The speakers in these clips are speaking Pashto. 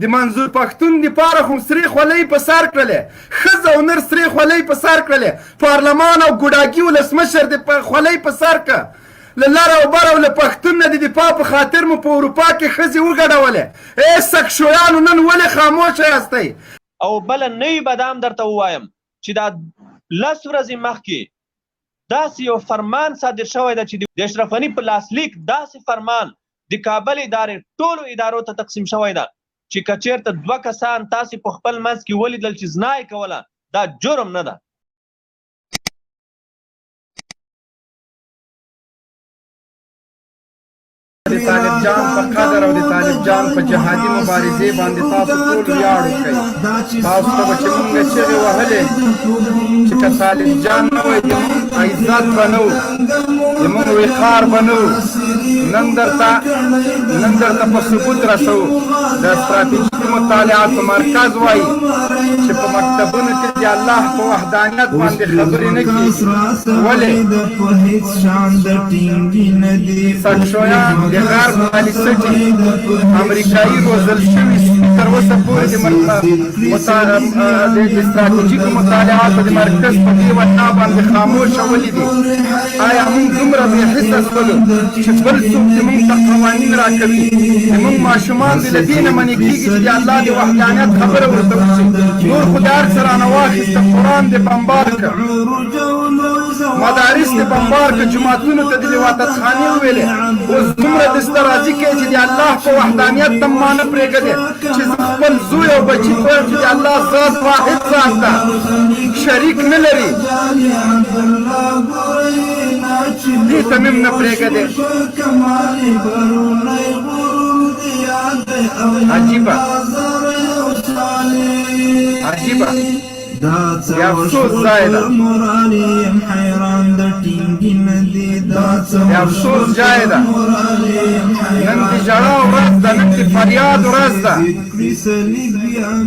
د منظور پښتون دپاره خو سرې خولۍ په سر کړلې، ښځه او نر سرې خولۍ په سر کړلې، پارلمان او ګوډاګي ولسمشر د خولۍ په سر که، له لر او بر او له پښتون نه د دفاع په خاطر مو په اروپا کې ښځې وګډولې. ای سکشویانو نن ولې خاموشه یاستئ؟ او بله نوي به دا هم درته ووایم چې دا 10 ورځې مخکې داسې یو فرمان صادر شوی ده چې د اشرف غني په لاسلیک داسې فرمان د کابل ادارې ټولو ادارو ته تقسیم شوی ده چې که چېرته 2 کسان تاسې په خپل منځ کې ولیدل چې زنا یې کوله، دا جرم نه ده. د طالب جان په قدر او د طالب جان په جهادي مبارزې باندې تاسو ټول ویاړ وکړئ. تاسو ته به چې مونږ چغې وهلې چې که طالب جان نه وای د مونږ عزت به نه و، د مونږ وقار به نه و. نن درته په ثبوت رسوو. د ستراتیژیکي مطالعاتو مرکز وایي چې په مکتبونو کې د الله په وحدانیت باندې خبرې نه کېږي. ولې؟ سکشویان د غرب پالیسټي امریکایي روزل شوي تر اوسه پورې د ستراتیژیکو مطالعاتو د مرکز په دې وینا باندې خاموشه ولیدي. آیا موږ دومره بې حسه شولو چې بل څوک د موږ ته قوانین راکوي؟ د موږ ماشومان د له دې نه منې کېږي چې د الله د وحدانیت خبره ورته وشي. نور خو د هر څه رانه واخېسته، قرآن دې بمبار کړه، مدارس دې بمبار کړه، جوماتونو ته دې لواطتخانې وویلې. اوس دومره دسته راضي کوې چې د الله په وحدانیت ته ما نه پرېږدې چې زه خپل زوی او بچي پویم چې د الله ذات واحد ذات ده، شریک نه لري. دې ته مې هم نه پرېږدې. عجیبه عجیبه د افسوس ځای ده، د افسوس ځای ده. نن د ژړا ورځ ده، نن د فریاد ورځ ده.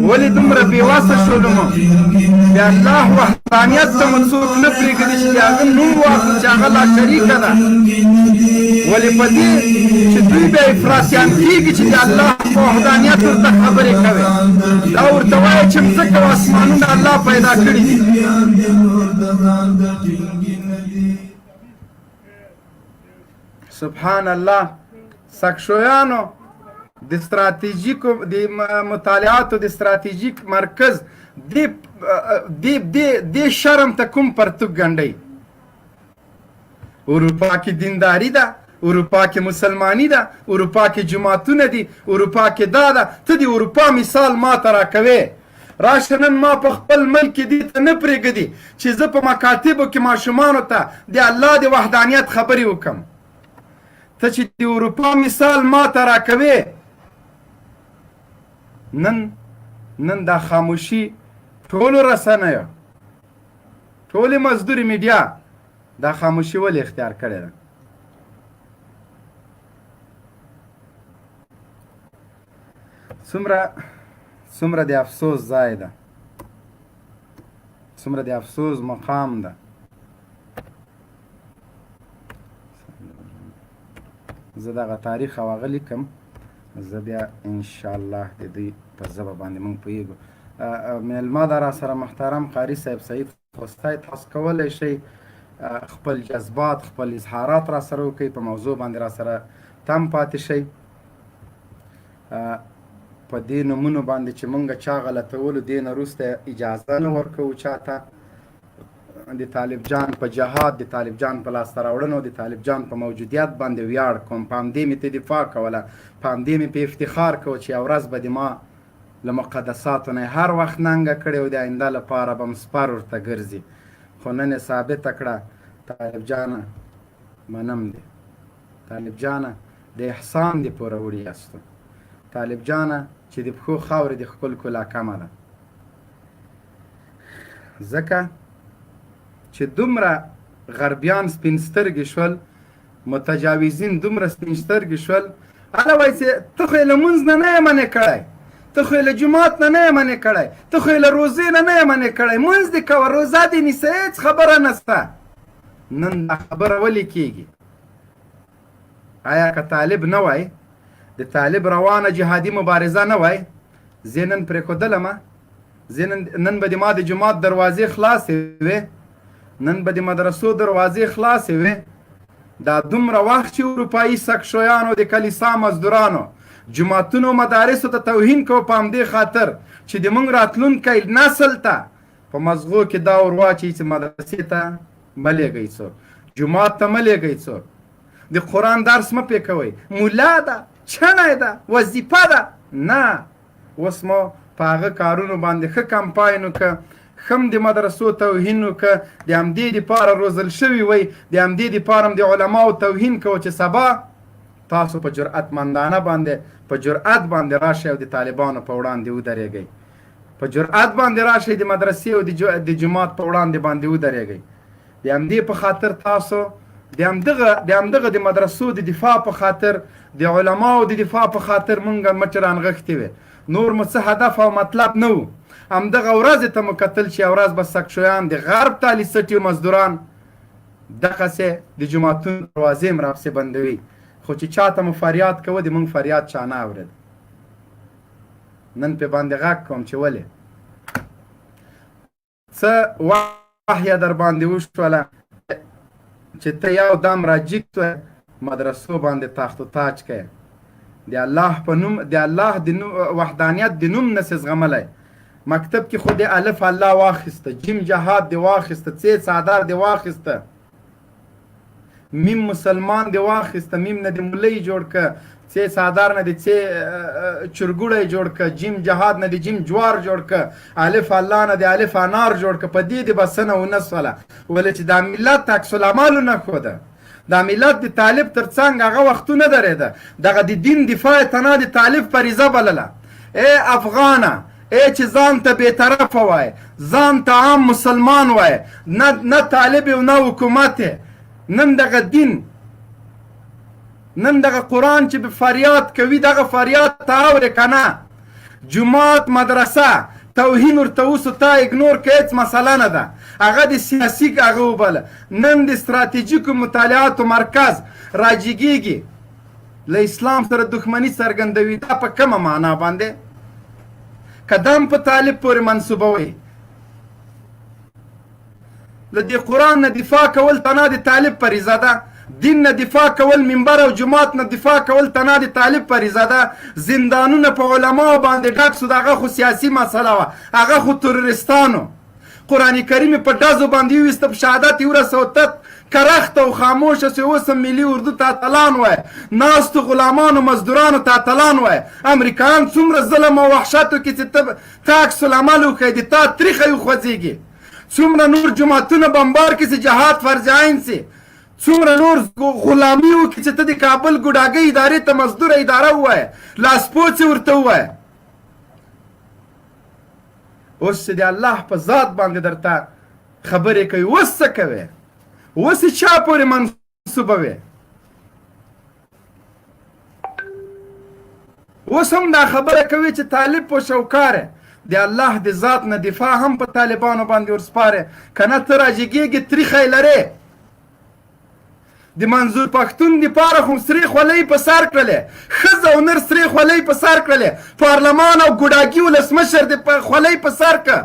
ولې دومره بېوسه شولو مو؟ د الله وحدانیت ته مو څوک نه پرېږدي چې د هغه نوم واخلو چې هغه لا شریکه ده. ولې په دې چې دوی بیا افراطیان کېږي چې د الله په وحدانیت ورته خبرې کوي. دا ورته وایي چې مځکه او اسمانونه الله پیدا کړي دي. سبحان الله. سکشویانو د ستراتیژیکو د مطالعاتو د ستراتیژیک مرکز دې شرم ته کوم پرتوګ ګنډئ؟ اروپا کې دینداري ده، اروپا کې مسلمانی ده، اروپا کې جماعتونه دي، اروپا کې دا ده. ته د اروپا مثال ما ته راکوې. راشه نن ما په خپل ملک کې دې ته نه پرېږدي چې زه په مکاتبو کې ماشومانو ته د الله د وحدانیت خبرې وکړم. ته چې د اروپا مثال ما ته راکوې. نن دا خاموشي ټولو رسنیو، ټولې مزدوري میډیا دا خاموشي ولې اختیار کړې ده؟ څومره د افسوس ځای ده، څومره د افسوس مقام ده. زه دغه تاریخ او هغه لیکم، زه بیا انشاءالله د دوی په ژبه باندې موږ پوهېږو. میلمه ده را سره محترم قاري صاحب سعید خوستی، تاسو کولی شئ خپل جذبات، خپل اظهارات را سره وکړئ، په موضوع باندې را سره تم پاتې شئ. په دې نومونو باندې چې مونږ چا غلطولو، دې نه وروسته اجازه نه ورکوو چاته. د طالب جان په جهاد، د طالب جان په لاسته راوړنو، د طالب جان په موجودیت باندې ویاړ کوم. په همدې مې ته دفاع کوله، په همدې مې په افتخار کوه چې یو ورځ به د ما له مقدساتو نه هر وخت ننګه کړې او د آینده لپاره به م سپر ورته ګرځي. خو نن یې ثابته کړه طالب جانه منم دی، طالب جانه د احسان دې پوره وړي یاستو، طالب جانه چې د پښو خاورې د ښکل کلا کمه ده. ځکه چې دومره غربیان سپین سترګې شول، متجاوزین دومره سپین سترګې شول. هله وایي چې ته خو یې له مونځ نه یې منې کړی، ته خو یې له جومات نه یې منې کړی، ته خو یې له روزې نه یې منې کړی، مونځ دې کوه، روزه دې نیسه، هېڅ خبره نسته. نن دا خبره ولې کېږي؟ آیا که طالب نه وای، د طالب روانه جهادي مبارزه نه وای، زه نن پرېښودلمه، نن به د ما د جومات دروازې خلاصې وې، نن به د مدرسو دروازې خلاصې وې. دا دومره وخت چې اروپایي سکشویانو د کلیسا مزدورانو جوماتونو مدارسو ته توهین کو په همدې خاطر چې د موږ راتلونکی نسل ته په مزغو کې دا ور واچوي چې مدرسې ته مه لېږئ څوک، جومات ته مه لېږئ څوک، د قرآن درس مه پرې کوئ، مولا ده، چڼی ده، وظیفه ده. نه، اوس مو په هغه کارونو باندې ښه کمپاین وکړه، ښه د مدرسو توهین وکړه، د همدې دپاره روزل شوي وئ، د همدې دپاره هم د علماو توهین کوه چې سبا تاسو په جرأتمندانه باندې په جرأت باندې راشئ او د طالبانو په وړاندې ودرېږئ، په جرأت باندې راشئ د مدرسې او د جومات په وړاندې باندې ودرېږئ. د همدې په خاطر تاسو د همدغه د مدرسو د دفاع په خاطر، د علماو د دفاع په خاطر مونږ مټې رانغښتې وې، نور مو څه هدف او مطلب نه و. همدغه ورځې ته مو کتل چې یوه ورځ به سکشویان د غرب تالي سټي مزدوران دغسې د جوماتونو دروازې هم راپسې بندوي، خو چې چا ته مو فریاد کوه د مونږ فریاد چا نه اورېد. نن پې باندې غږ کوم چې ولې څه وحیه در باندې وشوله چې ته یو دم راجیګ شوی مدرسو باندې تخت و تاج کوې، د الله په نوم، د الله د وحدانیت د نوم نسې زغملی. مکتب کې خو د الف الله واخیسته، جیم جهاد دی واخیسته، څې څادر دی واخیسته، میم مسلمان دی واخیسته، میم نه د ملی جوړ که، څې څادر نه د څې چرګوړی جوړ که، جیم جهاد نه د جیم جوار جوړ که، الف الله نه د الف انار جوړ که. په دې د بسنه ونه سوله، ولې چې دا ملت عکس العمالو نه ښوده، دا ملت د طالب تر څنګ هغه وختونه درېده، دغه د دین دفاع تنها د طالب فریضه بلله. ای افغانه، ای چې ځان ته بېطرفه وای، ځان ته عام مسلمان وای، نه طالب او نه حکومت، نن دغه دین، نن دغه قرآن چې به فریاد کوي، دغه فریاد ته اورې که نه. جومات، مدرسه، توهین ورته اوسو تا اګنور که هېڅ مسله نه ده، هغه د سیاسي هغه وبله. نن د ستراتیژیکو مطالعاتو مرکز راجګېږي، له اسلام سره دښمني څرګندوي. دا په کومه معنا باندې که دا هم په طالب پورې منسوبوئ؟ له دې قرآن نه دفاع کول تنها د طالب فریضه ده، دین نه دفاع کول، منبر او جماعت نه دفاع کول تنها د طالب فریضه ده. زندانونه په علماو باندې ډک سو، هغه خو سیاسي مسله وه، هغه خو تروریستانو. قرآن کریم په ډزو باندې وویسته، په شهادت یې ورسوتت، کرخته او خاموشه سي. اوس هم ملي اردو تعطلان وای، ناستو غلامانو مزدورانو تعطلان وای. امریکایان څومره ظلم او وحشتو کې چې ته عکس العمل وښیې، د تا تریخه یې وخوځېږي. څومره نور جوماتونه بمبار کې چې جهاد فرض عین سي، څومره نور غلامي وکړي چې ته د کابل ګوډاګۍ ادارې ته مزدوره اداره ووایې، لاسپوڅې ورته ووایې. اوس چې د الله په ذات باندې درته خبرې کوي، اوس څه کوې؟ اوس یې چا پورې منسوبوې؟ اوس هم دا خبره کوي چې طالب په شوکاره د الله د ذات نه دفاع هم په طالبانو باندې ورسپارې، که نه ته راجګېږې تریخی لرې. د منظور پښتون دپاره خو سرې خولۍ په سر کړلې، ښځه او نر سرې خولۍ په سر کړلې، پارلمان او ګوډاګي ولسمشر د خولۍ په سر که.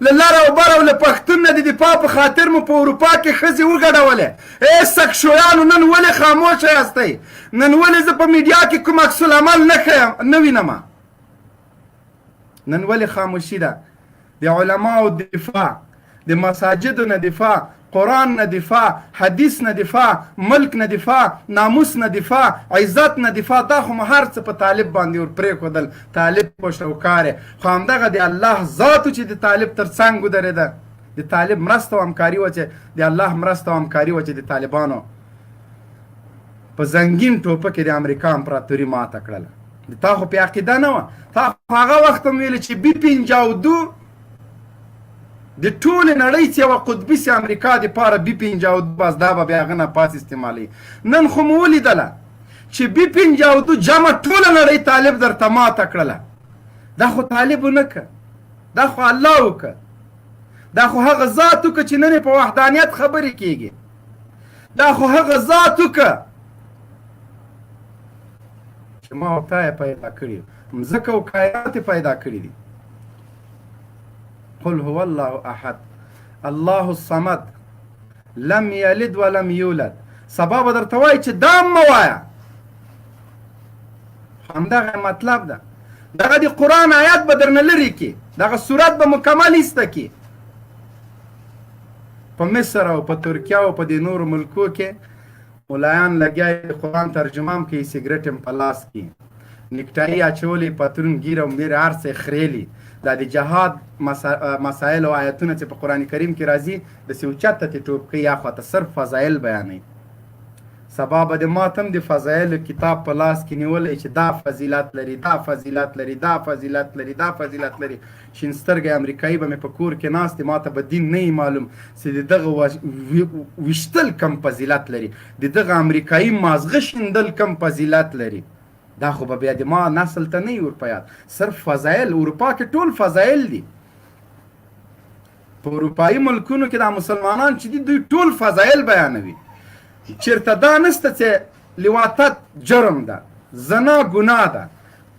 له لر او بر او له پښتون نه د دفاع په خاطر مو په اروپا کې ښځې وګډولې. ای سکشویانو، نن ولې خاموشه یاستئ؟ نن ولې زه په میډیا کې کوم عکس العمل نه وینم؟ نن ولې خاموشي ده؟ د علماو دفاع، د مساجدو نه دفاع، قرآن نه دفاع، حدیث نه دفاع، ملک نه دفاع، ناموس نه دفاع، عزت نه دفاع، دا خو مو هر څه په طالب باندې ور پرېښودل. طالب په شوکارې، خو همدغه د الله ذاتو چې د طالب تر څنګ ودرېده، د طالب مرسته او همکاري وه، چې د الله مرسته او همکاري وه چې د طالبانو په زنګین ټوپه کې د امریکا امپراتوري ماته کړله. تا خو پې عقیده نه وه، تا خو هغه وخت هم ویلې چې B52 د ټولې نړۍ چې یوه قطبي سي امریکا دپاره B52 بس دا به بیا هغه نه پاس استعمالوي. نن خو مو ولیدله چې B52 جمع ټوله نړۍ طالب درته ماته کړله. دا خو طالب ونه که، دا خو الله وکه، دا خو هغه ذات وکه چې نن په وحدانیت خبرې کېږي، دا خو هغه ذات وکه چې چې ما او تا یې پیدا کړي مځکه او کائنات یې پیدا کړي دي. قل هو الله احد الله الصمد لم یلد ولم یولد. سبا به درته وایي چې دا مه وایه، همدغه مطلب ده. دغه د قرآن آیات به درنه لرې کړي، دغه صورت به مکمل ایسته کړي. په مصر او په ترکیه او په دې نورو ملکو کې ملایان لګیا د قرآن ترجمه هم کوي، سګرټ هم په لاس کې، نیکټایي اچولې، پتلون ګیر او میر هر څه خریلي. دا د جهاد مسایل او آیتونه چې په قرآن کریم کې راځي داسې اوچته ترې ټوپ کوي، یا خواته صرف فضایل بیانوي. سبا به د ماتم د فضایلو کتاب په لاس کې نیولی چې دا فضیلت لري، دا فضیلت لري، دا فضیلت لري، دا فضیلت لري. شین سترګی امریکایي به مې په کور کې ناست دی، ما ته به دین نه معلوم چې د دغه ویشتل کم فضیلت لري، د دغه امریکایي مازغه شیندل کم فضیلت لري. دا خو به بیا د ما نسل ته نه وي ور په یاد. صرف فضایل اروپا کې ټول فضایل دي. په اروپایي ملکونو کې دا مسلمانان چې دي دوی ټول فضایل بیانوي. چیرته دا نسته چې لواطت جرم ده، زنا ګناه ده،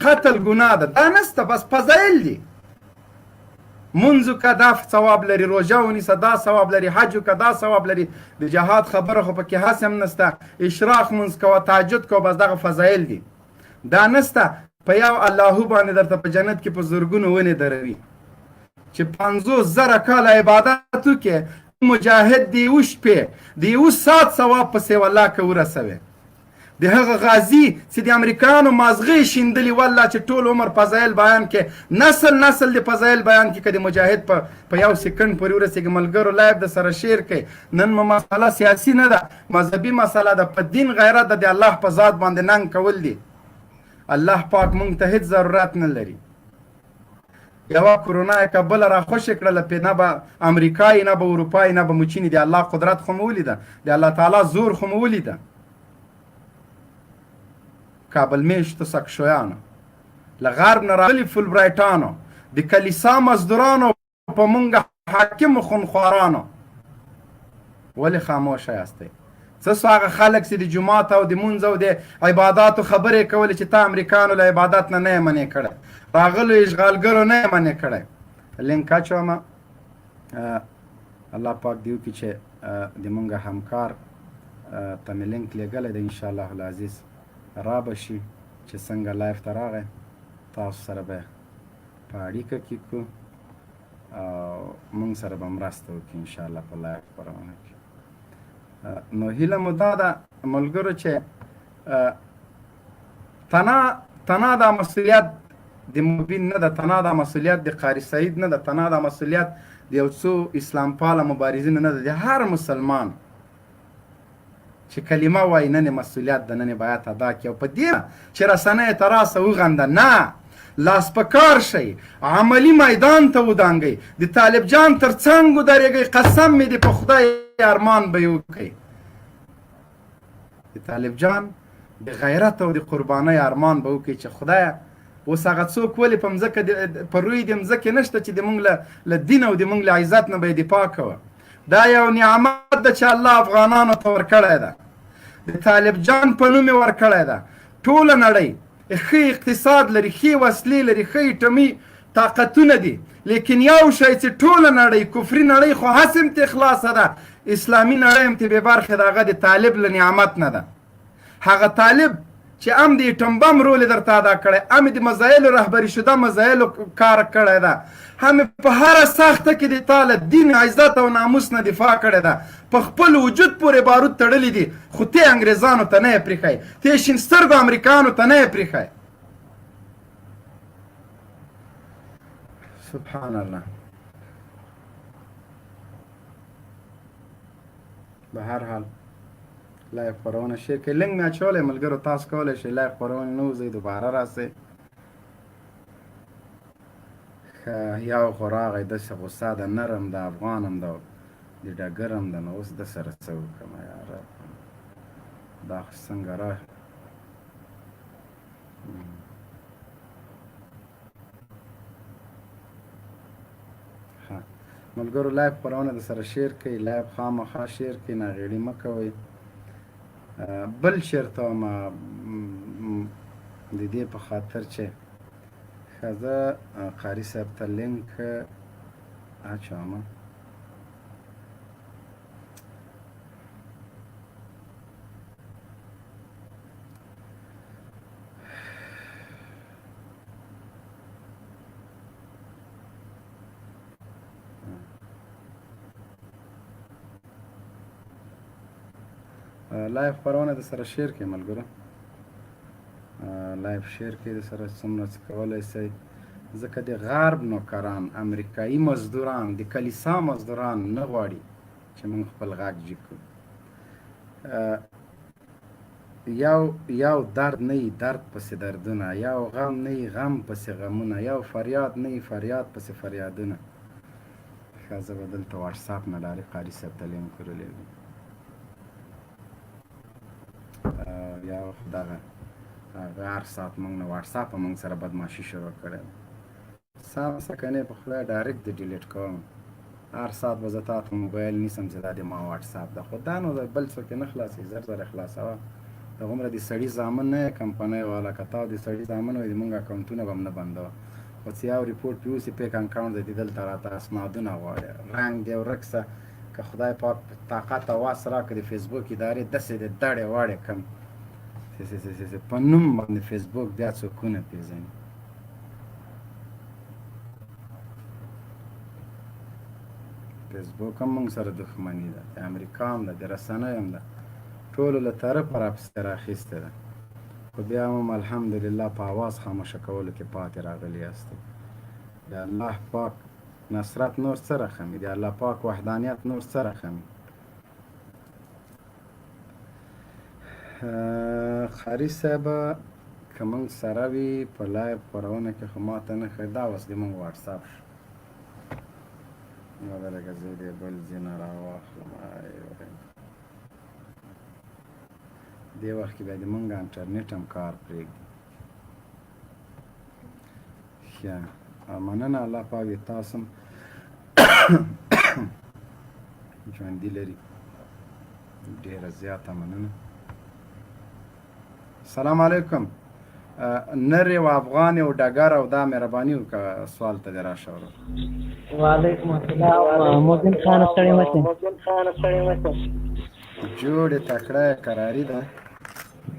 قتل ګناه ده، دا نسته، بس فضایل دي. منځو که دا ثواب لري، روژه ونیسه دا ثواب لري، حج که دا ثواب لري. د جهاد خبره خو پکې هسې هم نسته. اشراق منځ کوه، تهجد کوه، بس دغه فضایل دي. دا نسته په یو اللهو باندې درته په جنت کې په زرګونو ونې دروي چې 50,000 کاله عبادت وکړې، مجاهد د یوه شپې د یوه ساعت ثواب په سیو الله کې ورسوي. د هغه غازي چې د امریکایانو مازغې شیندلي، والله چې ټول عمر فضایل بیان کې، نسل د فضایل بیان کې، که د مجاهد په یو سکند پورې ورسېږي. ملګرو لایف د سره شیر کوي. نن مسله سیاسي نه ده، مذهبي مسله ده. په دین غیرت د الله په ذات باندې ننګ کول دي. الله پاک مونږ ته هیڅ ضرورت نه لري. یوه کرونا یې که بله را خوشې کړله، پې نه به امریکایي، نه به اروپایي، نه به مچیني. د الله قدرت خو مې ولیده، د الله تعالی زور خو مې ولیده. کابل میشتو سکشویانو، له غرب نه راغلي فولبرایټانو، د کلیسا مزدورانو، په مونږ حاکمو خونخوارانو، ولې خاموشه یاستئ؟ څه سو هغه خلک چې د جومات او د مونځ او د عباداتو خبرې کولې چې تا امریکانو له عبادت نه یې منې کړی، راغلو اشغالګرو نه یې منې کړی. لینک اچومه، الله پاک دې وکړي چې د مونږ همکار ته مې لینک لیږلی دی، انشاءالله العزیز را به شي چې څنګه لایف ته راغی تاسو سره به په اړیکه کې کړو او مونږ سره به مرسته وکړي انشاءالله په لایف خپرونه کې. نو هیله مو دا ده ملګرو چې تنا دا مسؤلیت د مبین نه ده، تنا دا مسؤلیت د قاری سعید نه ده، تنا دا مسؤلیت د یو څو اسلام پاله مبارزینو نه ده، د هر مسلمان چې کلمه وایي نن مسؤلیت ده، نن باید ادا کړي. او په دې چې رسنیو ته راسه وغنده، نه، لاس په کار شئ، عملي میدان ته ودانګئ، د طالب جان تر څنګ ودرېږئ. قسم مې دی په خدای ارمان به یې وکړئ. د طالب جان د غیرت او د قربانۍ ارمان به وکړئ چې خدایه اوس هغه څوک ولې په مځکه په روی د مځکې نشته چې د مونږ له دین او د مونږ له عزت نه به یې دفاع کوه. دا یو نعمت ده چې الله افغانانو ته ورکړی ده، د طالب جان په نوم یې ورکړی ده. ټوله نړۍ ښه اقتصاد لري، ښې وسلې لري، ښه ایټمي طاقتونه دي، لیکن یو شی چې ټوله نړۍ، کفري نړۍ خو هسې هم ترې خلاصه ده، اسلامي نړۍ هم ترې بې برخې ده. هغه د طالب له نعمت نه ده. هغه طالب چې هم د ایټم بم رول یې درته ادا کړی، هم د مزایلو رهبري شده مزایلو کار کړی ده، هم په هره سخته کې د تا له دین، عزت او ناموس نه دفاع کړې ده. په خپل وجود پورې بارود تړلی دي، خو ته انګریزانو ته نه یې پرېښی، ته یې شین سترګو امریکایانو ته نه یې پرېښی. سبحان الله. به هر حال لایف خپرونه شیر کړئ. لینک مې اچولی ملګرو، تاسو کولی شئ لایف خپرونې نه وځئ، دوباره راسئ. یو خو راغی داسې غوسه ده، نرم ده، افغان هم ده، د ډګر هم ده، نو اوس ده سره څه وکړمه یاره، دا خو څنګه را ملګرو لایف خپرونه د سره شیر کړئ، لایف خامخا شیر کړئ، ناغېړي مه کوئ. بل چېرته د دې په خاطر چې ښځه قاري صاحب ته لینک اچوم. لایف خپرونه د سره شیر کې ملګرو، لایف شیر کې د سره څومره څه کولی شئ، ځکه د غرب نوکران، امریکایي مزدوران، د کلیسا مزدوران نه غواړي چې موږ خپل غږ جګ کړو. یو درد نه وي درد پسې دردونه، یو غم نه وي غم پسې غمونه، یو فریاد نه وي فریاد پسې فریادونه. ښه زه به دلته واټساپ نه لارې قاري صاحب ته لینک ورولېږم. یا وخت دغه هر ساعت موږ نه واټساپ موږ سره بدماشي شروع کړې ده. سمه کنې په خدای ډایرکټ د ډیلیټ کوم. هر ساعت به زه تا ته موبایل نیسم چې دا د ما واټساپ ده، خو دا نو بل څوک نه خلاصي، زر زر خلاصوه. دغومره د سړي زامن نه کمپنۍ والا که تا د سړي زامن وي زموږ اکاونټونه به هم نه بندوه، خو چې یو ریپورټ پې اوسي پیک اکاونټ دی دلته راته اسنادونه غواړي، رنګ دی ورک شه. که خدای پاک طاقت او واس راکړي د فیسبوک ادارې داسې د دړې واړې کم په نوم باندې فیسبوک بیا څوکونه پېژني. فیسبوک هم موږ سره دښمني ده، د امریکا هم ده، د رسنیو هم ده، ټولو له طرفه راپسې راخیستې ده، خو بیا هم الحمدلله په اواز خاموشه کولو کې پاتې راغلي یاستئ. د الله پاک نصرت نور څه رقمي، د الله پاک وحدانیت نور څه رقمي. قاري صاحب که موږ سره وي په لایو خپرونه کې خو ما ته نه ښایي، دا اوس د موږ واټساپ شو. یو لږه زه دې بل ځینه راواخلم. دې وخت کې بیا د موږ انټرنېټ هم کار پرېږدي. ښه مننه، الله پاک دې تاسو هم ژوندي لري. ډېره زیاته مننه. سلام علیکم. نر او افغان او ډګر او دا مهرباني وکړه سوال ته دې راشه. وعلیکم السلام. مبین خان ستړی مشه. جوړې تکړه قراري ده.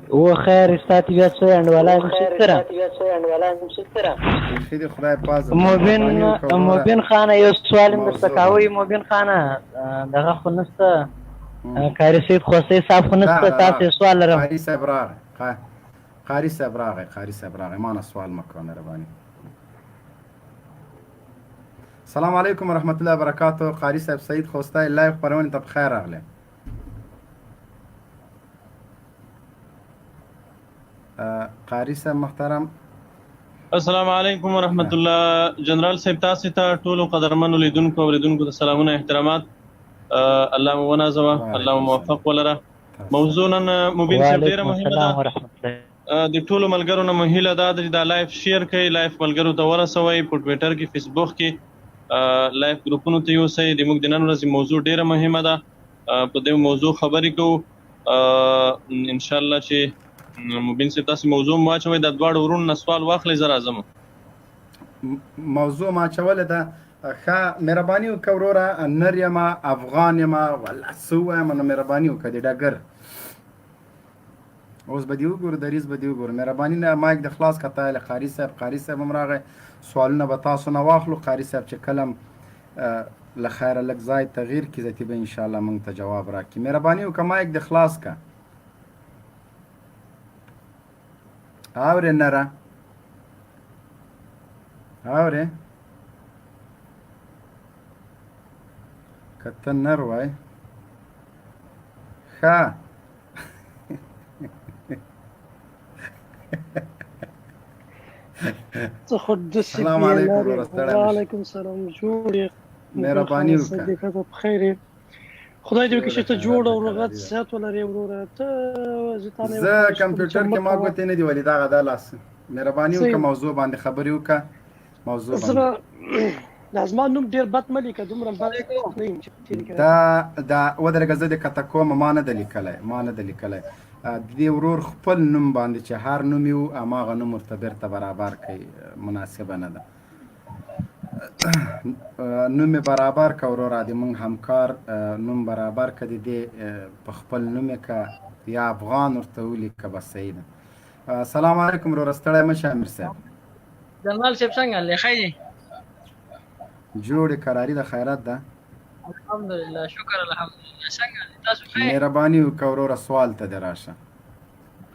و خیر استاد بیا څه انډواله مشترا خدای خدای پاز. مبین خان یو سوال درته کاوه. مبین خان دغه خو نسته، قاری صاحب خوستی صاحب خو نسته، تاسو سوال لرم. قاری صاحب راغی، قاری صاحب راغی، قاری صاحب راغی، ما نه سوال مکو مهرباني. سلام علیکم ورحمت الله وبرکاتہ. قاری صاحب سعید خوستی لایو خپرونې ته بخیر راغلی. قاری صاحب محترم السلام علیکم ورحمت الله. جنرال صاحب تاسو ته ټولو قدرمنو لیدونکو او اوریدونکو ته سلامونه احترامات. الله مو ونازوه، الله مو موفق ولره. موضوع نن مبین صاحب ډیره مهمه ده. د ټولو ملګرو نه مو هیله ده چې دا لایف شیر کړئ، لایف ملګرو ته ورسوئ، په ټویټر کې، فیسبوک کې لایف ګروپونو ته یوسئ. د موږ د نن ورځې موضوع ډیره مهمه ده، په دې موضوع خبرې کوو. ان شاء الله چې مبین صاحب تاسو موضوع مو واچوئ، د دواړو ورونو نه سوال واخلئ، زه راځم. موضوع ما اچولې ده. ښه مهرباني وکړه وروره، نر یم افغان یم والله څه ووایم نو مهرباني وکړه د ډګر. اوس به دې وګورو، دریځ به دې وګورو. مهرباني نه مایک د خلاص کړه له قاري صاحب. قاري صاحب هم راغی، سوالونه به تاسو نه واخلو. قاري صاحب چې کله له خیره لږ ځای تغییر کړي ذاتي به انشاءالله موږ ته جواب راکړي. مهرباني وکړه مایک د خلاص کړه. اورې نره اورې که ته نر وای ښه سلام علیکم وعلیکم السلام. جوړ مهرباني وکړه بخیر. خدای دې وکړي چې ته جوړ او لغت صحت ولرې وروره. ته زه کمپیوټر کې ما ګوتې نه دي ولې دغه دا لاس. مهرباني وکړه موضوع باندې خبرې وکړه. موضوع باندې زما نوم ډېر بد مه لیکه، دومره بد نه یم. دا ودرېږه زه دې کته کوم. ما نه ده لیکلی د دې ورور خپل نوم باندې چې هر نوم یې و هماغه نوم ورته بیرته برابر کوي مناسبه نه ده. نوم یې برابر که وروره د موږ همکار نوم برابر که د دې په خپل نوم یې که یا افغان ورته ولیکه بس صحیح ده. السلام علیکم وروره ستړی مه شه امیر صاحب. جنرال صاحب څنګه دی ښه دی؟ جوړې کراري د خیرات ده. الحمدلله شکر الحمدلله. څنګه دی تاسو ښه یې؟ مهرباني وکړه وروره سوال ته دې راشه.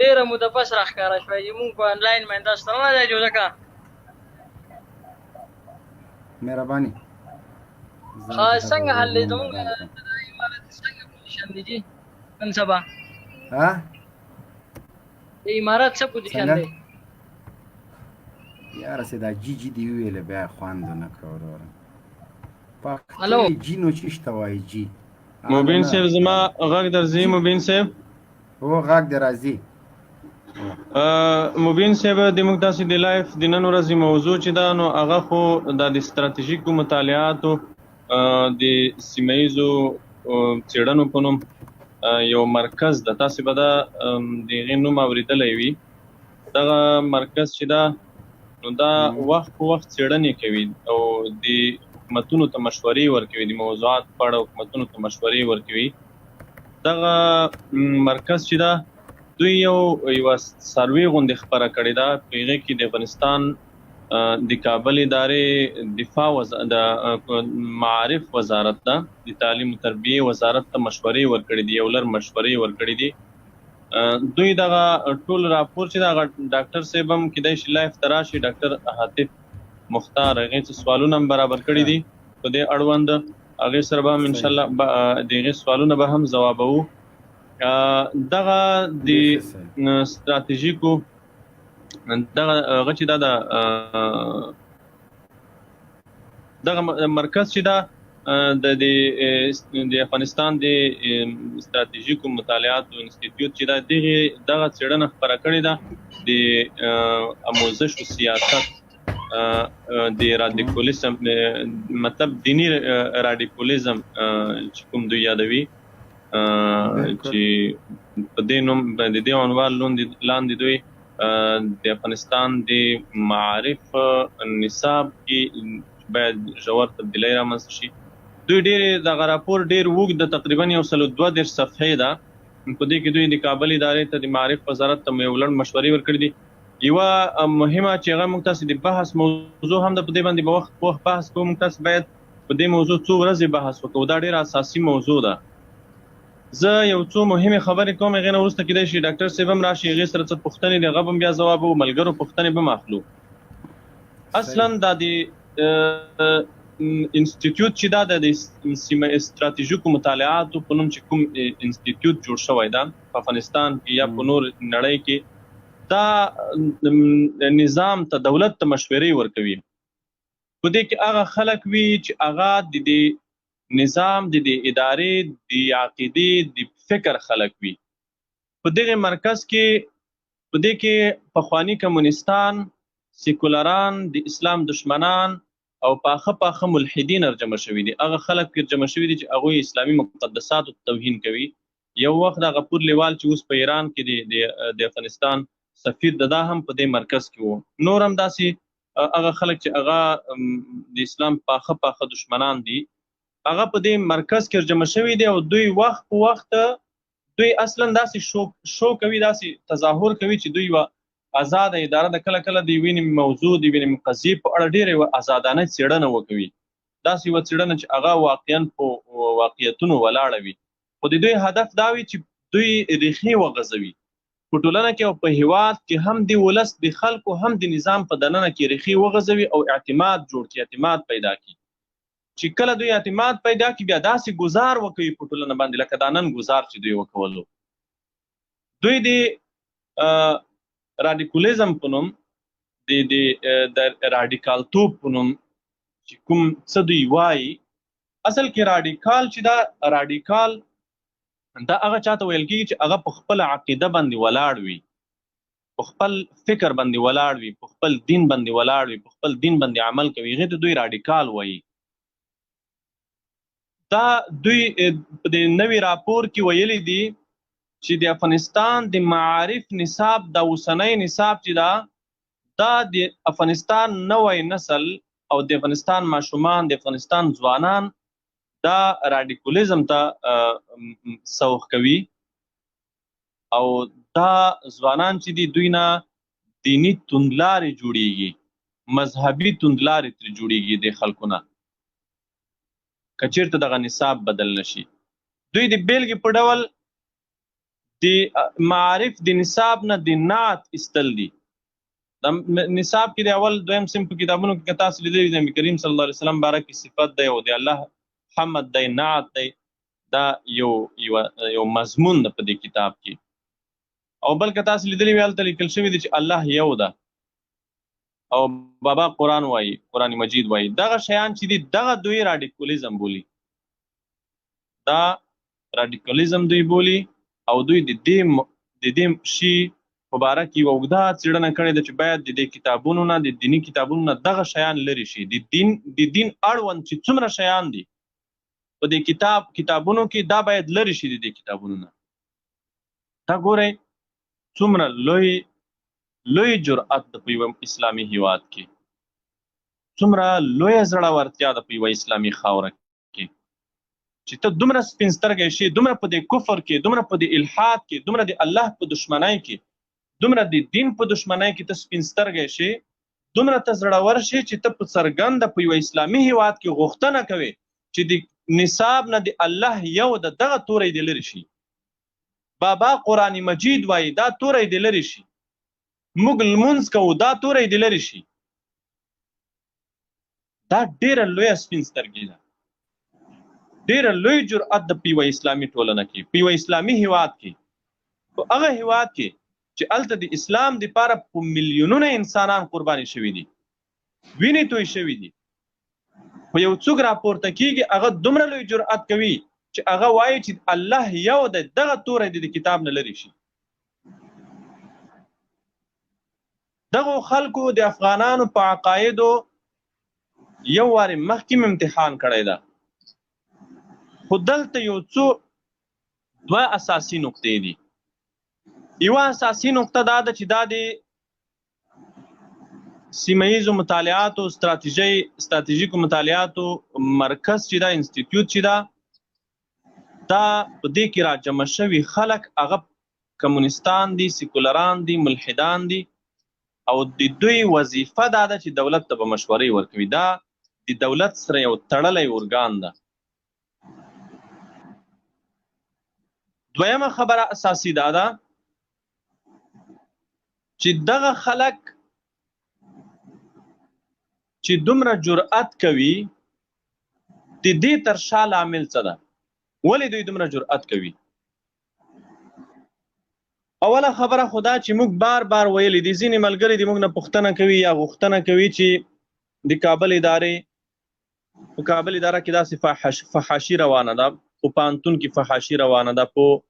ډېره موده پس راښکاره شوی چې مونږ په انلاین باندې تاسو ته نه دی جوړه که مهرباني. څنګه حل دی زمونږ د امارت څنګه پوزیشن دی جي نن سبا د امارت څه پوزیشن دی؟ یاره چې دا جي جي دې وویلې بیا یې خوند ونه کړه وروره. هلو پښتو جي نو چېشته وایي جي. مبین صاحب زما غږ درځي مبین صاحب؟ هو غږ دې راځي. مبین صاحب د موږ داسې د لایف د نن ورځې موضوع چې ده نو هغه خو دا د ستراتیژیکو مطالعاتو د سیمه ییزو څېړنو په نوم یو مرکز ده. تاسې به دا د هغې نوم اورېدلی وي. دغه مرکز چې ده نو دا وخت په وخت څېړنې کوي او د حکومتونو ته مشورې ورکوي، د موضوعات په اړه حکومتونو ته مشورې ورکوي. دغه مرکز چې ده دوی یوه سروې غوندې خپره کړې ده. په هغې کې د افغانستان د کابل ادارې دفاع د معارف وزارت ده، د تعلیم و تربیې وزارت ته مشورې ورکړې دي، یو لړ مشورې ورکړې دي. دوی دغه ټول راپور چې هغه ډاکټر صاحب هم کیدای شي لایف ته راشي، ډاکټر حاتف مختار هغې څه سوالونه هم برابر کړي دي په دې اړوند. هغې سره به هم انشاءالله د هغې سوالونه به هم ځوابوو. دغه د ستراتیژیکو دغه هغه چې دا دغه مرکز چې دا د افغانستان د ستراتیژیکو مطالعاتو انسټیټیوټ چې دا دغه څېړنه خپره کړې ده د آموزش و سیاست د رادیکولیزم، مطلب دینی رادیکولیزم چې کوم دوی یادوي، چې په دې نوم د دې عنوان لاندې دوی د افغانستان د معارف نصاب کې باید ژور تبدیلۍ رامنځته شي. دوی ډېر دغه راپور ډېر اوږد د تقریبا 132 صفحې ده. په دې کې دوی د کابل ادارې ته د معارف وزارت ته یو لړ مشورې ورکړي دي. یوه مهمه چې هغه موږ تاسې د بحث موضوع هم ده، په دې باندې به وخت په وخت بحث کوو. موږ تاسې باید په دې موضوع څو ورځې بحث وکړو. دا ډېره اساسي موضوع ده. زه یو څو مهمې خبرې کوم، هغې نه وروسته کیدای شي ډاکټر صاحب هم راشي، هغې سره څه پوښتنې دي هغه به هم بیا ځواب وو، ملګرو پوښتنې به هم اخلو. اصلا دا د انسټیټیوټ چې دا د ستراتیژیکو مطالعاتو په نوم چې کوم انسټیټیوټ جوړ شوی ده په افغانستان کې یا په نور نړۍ کې، دا نظام ته دولت ته مشورې ورکوي. په دې کې هغه خلک وي چې هغه د دې نظام د ادارې د عقیدې د فکر خلک وي. په دغه مرکز کې په دې کې پخواني کمونستان، سیکولران، د اسلام دشمنان او پاخه ملحدین جمع شوي دي. هغه خلک جمع شوي دي چې هغوی اسلامي مقدساتو توهین کوي. یو وخت د غفور لیوال چې اوس په ایران کې د افغانستان سفیر دا هم په دې مرکز کې وو. نور هم داسې هغه خلک چې هغه د اسلام پاخه دشمنان دي، هغه په دې مرکز کې جمع شوي دي او دوی وخت په وخت دوی اصلا داسې شو کوي، داسې تظاهر کوي چې دوی یوه آزاده اداره د کله کله د یوې نیمې موضوع د یوې نیمې قضیې په اړه ډېره یوه آزادانه څېړنه وکوي. داسې یوه څېړنه چې هغه واقعا په واقعیتونو ولاړه وي. خو د دوی هدف دا وي چې دوی ریښې وغځوي په ټولنه کې او په هېواد کې، هم د ولس د خلکو هم د نظام په دننه کې ریښې وغځوي او اعتماد جوړ کړي، اعتماد پیدا کړي. چې کله دوی اعتماد پیدا کړي بیا داسې ګزار وکوي په ټولنه باندې لکه دا نن ګزار چې دوی وکولو. دوی د رادیکولیزم په نوم، د رادیکالتوب په نوم چې کوم څه دوی وایي، اصل کې رادیکال چې دا رادیکال دا هغه چاته ویل کېږي چې هغه په خپل عقیده باندې ولاړ وي، په خپل فکر باندې ولاړ وي، په خپل دین باندې ولاړ وي، په خپل دین باندې عمل کوي. هغې ته دوی رادیکال وایي. دا دوی په دې نوي راپور کې ویلي دي چې د افغانستان د معارف نصاب د اوسنۍ نصاب چې دا د افغانستان نوی نسل او د افغانستان ماشومان د افغانستان ځوانان دا راډیکولیزم ته سوق کوي او دا ځوانان چې دي دوی نه دیني توندلارې جوړیږي مذهبي توندلارې ترې جوړیږي د خلکو نه که چېرته دغه نصاب بدل نشي دوی د بیلګې په ډول د معارف د نصاب نه د نعت ایستل دي د نصاب کې د اول دویم صنف په کتابونو کې که تاسو لیدلي د نبي کریم صلی الله علیه وسلم باره کې صفت دی او د الله حمد دی نعت دی دا یو مضمون ده په دې کتاب کې او بل که تاسو لیدلي وي هلته لیکل شوي دي چې الله یو ده او بابا قرآن وایي قرآن مجید وایي دغه شیان چې دي دغه دوی راډیکولیزم بولي دا راډیکالیزم دوی بولي او دوی د دې شي په باره کې یوه اوږده څېړنه کړې ده چې باید د دې کتابونو نه د دیني کتابونو نه دغه شیان لرې شي د دین اړوند چې څومره شیان دي په دې کتابونو کې دا باید لرې شي د دې کتابونو نه دا ګورئ څومره لوی جرأت ده په یوه اسلامي هیواد کې څومره لویه زړورتیا ده په یوه اسلامي خاوره کې چې ته دومره سپین سترګی شي دومره په دې کفر کې دومره په دې الحاد کې دومره د الله په دشمنۍ کې دومره د دین په دشمنۍ کې ته سپین سترګی شي دومره ته زړور شي چې ته په څرګنده په یوه اسلامي هیواد کې غوښتنه کوې چې د نصاب نه د الله یو د دغه توری دې لرې شي بابا قرآن مجید وایي دا توری دې لرې شي موږ لمونځ کوو دا توری دې لرې شي دا ډېره لویه سپین سترګي ده ډېره لوی جرأت ده په یوه اسلامي ټولنه کې په یوه اسلامي هیواد کې په هغه هیواد کې چې هلته د اسلام دپاره په میلیونونه انسانان قرباني شوي دي وینې توی شوي دي خو یو څوک راپورته کېږي هغه دومره لوی جرأت کوي چې هغه وایي چې الله یو دی دغه توری د کتاب نه لرې شي دغو خلکو د افغانانو په عقایدو یو وارې مخکې امتحان کړی ده خو دلته یو څو دوه اساسي نقطې دي یوه اساسي نقطه دا ده چې دا د سیمه ییزو مطالعاتو ستراتیژیکو مطالعاتو مرکز چې دا انسټیټیوټ چې دا په دې کې راجمع شوي خلک هغه کمونستان دي سیکولران دي ملحدان دي او د دوی وظیفه دا ده چې دولت ته به مشورې ورکوي دا د دولت سره یو تړلی ارګان ده دویمه خبره اساسي دا ده چې دغه خلک چې دومره جرأت کوي د دې تر شا لامل څه ده ولې دوی دومره جرأت کوي اوله خبره خدا چې موږ بار بار ویلي دي ځینې ملګري د موږ نه پوښتنه کوي یا غوښتنه کوي چې د کابل ادارې په کابل اداره کې داسې فحاشي روانه ده په پوهنتون کې فحاشي روانه ده په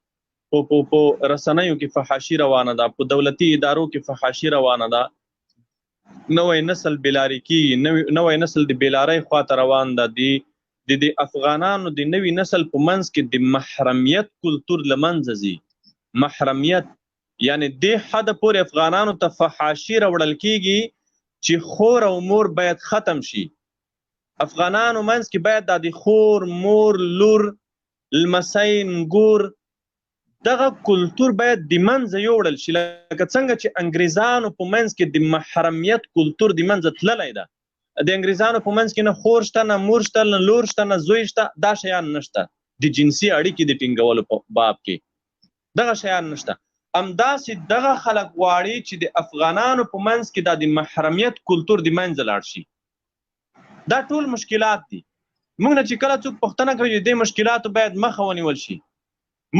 رسنیو کې فحاشي روانه ده په دولتي ادارو کې فحاشي روانه ده نوی نسل بیلاري کېږي نوی نسل د بیلارۍ خواته روان ده د افغانانو د نوي نسل په منځ کې د محرمیت کلتور له منځه ځي محرمیت یعنی دې حده پورې افغانانو ته فحاشي راوړل کېږي چې خور او مور باید ختم شي افغانانو منځ کې باید د خور مور لور لمسی نګور دغه کلتور باید د منځه یوړل شي لکه څنګه چې انګریزانو په منځ کې د محرمیت کلتور د منځه تللی ده د انګریزانو په منځ کې نه خور شته نه مور شته نه لور شته نه زوی شته دا شیان نشته د جنسي اړیکې د ټینګولو په باب کې دغه شیان نشته همداسې دغه خلک غواړي چې د افغانانو په منځ کې دا د محرمیت کلتور د منځه لاړ شي دا ټول مشکلات دي موږ نه چې کله څوک پوښتنه کوي د دې مشکلاتو باید مخه ونیول شي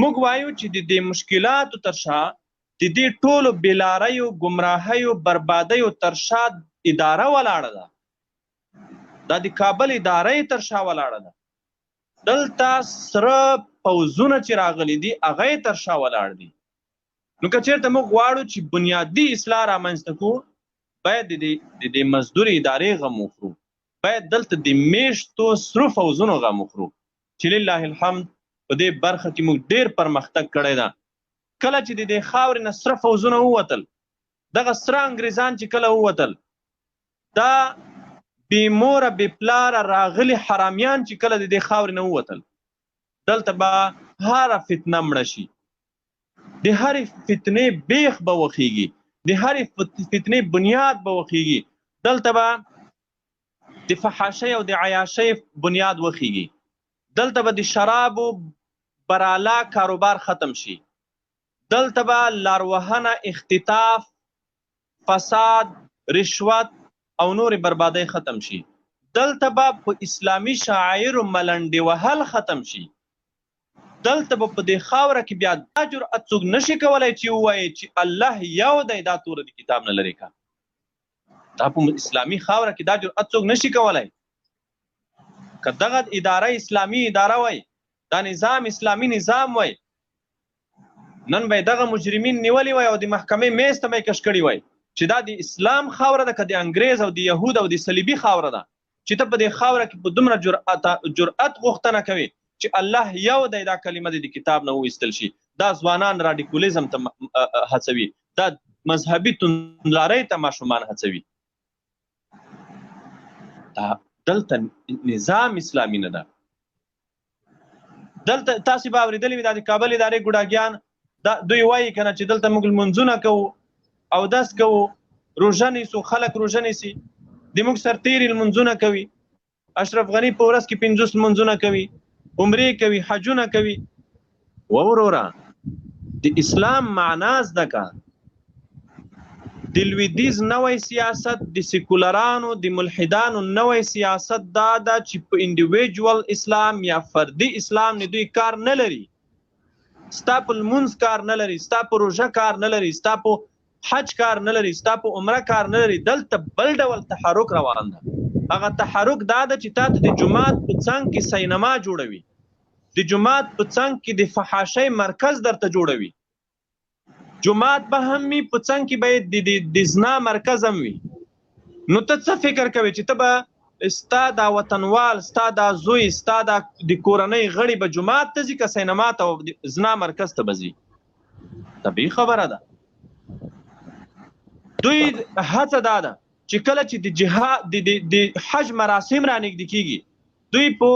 موږ وایو چې د دې مشکلاتو تر شا د دې ټولو بېلاریو ګمراهیو بربادیو تر شا اداره ولاړه ده دا د کابل ادارې تر شا ولاړه ده دلته سره پوځونه چې راغلي دي هغه یې تر شا ولاړ دي نو که چېرته موږ غواړو چې بنیادي اصلاح رامنځته کړو باید د دې مزدور ادارې غم وخورو باید دلته د میشتو سرو پوځونو غم وخورو چې لله الحمد په دې برخه کې موږ ډېر پرمختګ کړی ده کله چې د دې خاورې نه سره فوزونه ووتل، دغه سره انګریزان چې کله ووتل، دا بې موره بې پلاره راغلي حرامیان چې کله د دې خاورې نه ووتل، دلته به هره فتنه مړه شي، د هرې فتنې بیخ به وخیږي، د هرې فتنې بنیاد به وخیږي، دلته به د فحاشۍ او د عیاشۍ بنیاد وخیږي، دلته به د شرابو براله کاروبار ختم شي، دلته به لاروهنه، اختطاف، فساد، رشوت او نور بربادۍ ختم شي، دلته به په اسلامي شاعرو ملنډې وهل ختم شي، دلته به په دې خاوره کې بیا دا جرأت څوک نشي کولی چې ووایي چې الله یو دی، دا توره د کتاب نه لرې کړه. دا په اسلامي خاوره کې دا جرأت څوک نشي کولی. که دغه اداره اسلامي اداره وای، دا نظام اسلامي نظام وای، نن به دغه مجرمین نیولي وای او د محکمې میز ته به یې کش کړي وای چې دا د اسلام خاوره ده که د انګریز او د یهود او د صلیبي خاوره ده، چې ته په دې خاوره کې په دومره جرأت غوښتنه کوي چې الله یو دی، دا کلمه د کتاب نه وایستل شي. دا ځوانان راډیکولیزم ته هڅوي، دا مذهبي توندلارۍ ته ماشومان هڅوي. دا دلته نظام اسلامي نه ده. دلته تاسې به اورېدلي وي دا د کابل ادارې ګوډاګیان دوی وایي که نه چې دلته موږ لمونځونه کوو، اودس کوو، روژه نیسو، خلک روژه نیسي، د موږ سرتېري لمونځونه کوي، اشرف غني په ورځ کې 50 لمونځونه کوي، عمرې کوي، حجونه کوي. ووروره د اسلام معنا زده که. د لویدیځ نوی سیاست، د سیکولرانو، د ملحدانو نوی سیاست دا ده چې په انډیویجوال اسلام یا فردي اسلام نه دوی کار نه لري. ستا په لمونځ کار نه لري، ستا په روژه کار نه لري، ستا په حج کار نه لري، ستا په عمره کار نه لري. دلته بل ډول تحرک روان ده. هغه تحرک دا ده چې تا ته د جومات په څنګ کې سینما جوړوي، د جومات په څنګ کې د فحاشۍ مرکز درته جوړوي، جومات به هم وي، په څنګ کې به د زنا مرکز هم وي. نو ته څه فکر کوې چې ته به ستا دا وطنوال، ستا دا زوی، ستا دا د کورنۍ غړي به جومات ته ځي که سینما ته او زنا مرکز ته به ځي؟ طبیعي خبره ده. دوی هڅه دا ده چې کله چې د جهاد د حج مراسم رانږدې کېږي، دوی په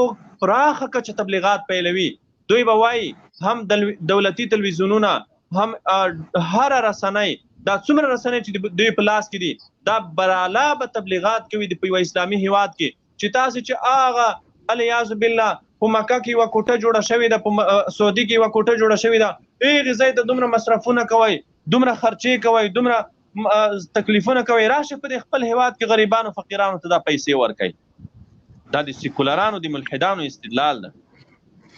پراخه کچه تبلیغات پیلوي. دوی به وایي هم دولتي تلویزیونونه، هم هر رسنۍ، دا څومره رسنۍ چې دوی په لاس کې دي، دا براله به تبلیغات کوي د په یوه اسلامي هیواد کې چې تاسې چې هغه الیاذ بالله په مکه کې یوه کوټه جوړه شوې ده، په سعودي کې یوه کوټه جوړه شوې ده، هغې ځای ته دومره مصرفونه کوئ، دومره خرچې کوئ، دومره تکلیفونه کوي، راشه په خپل هیواد کې غریبانو فقیرانو ته دا پیسې ورکوي. دا د سیکولرانو د ملحدانو استدلال ده.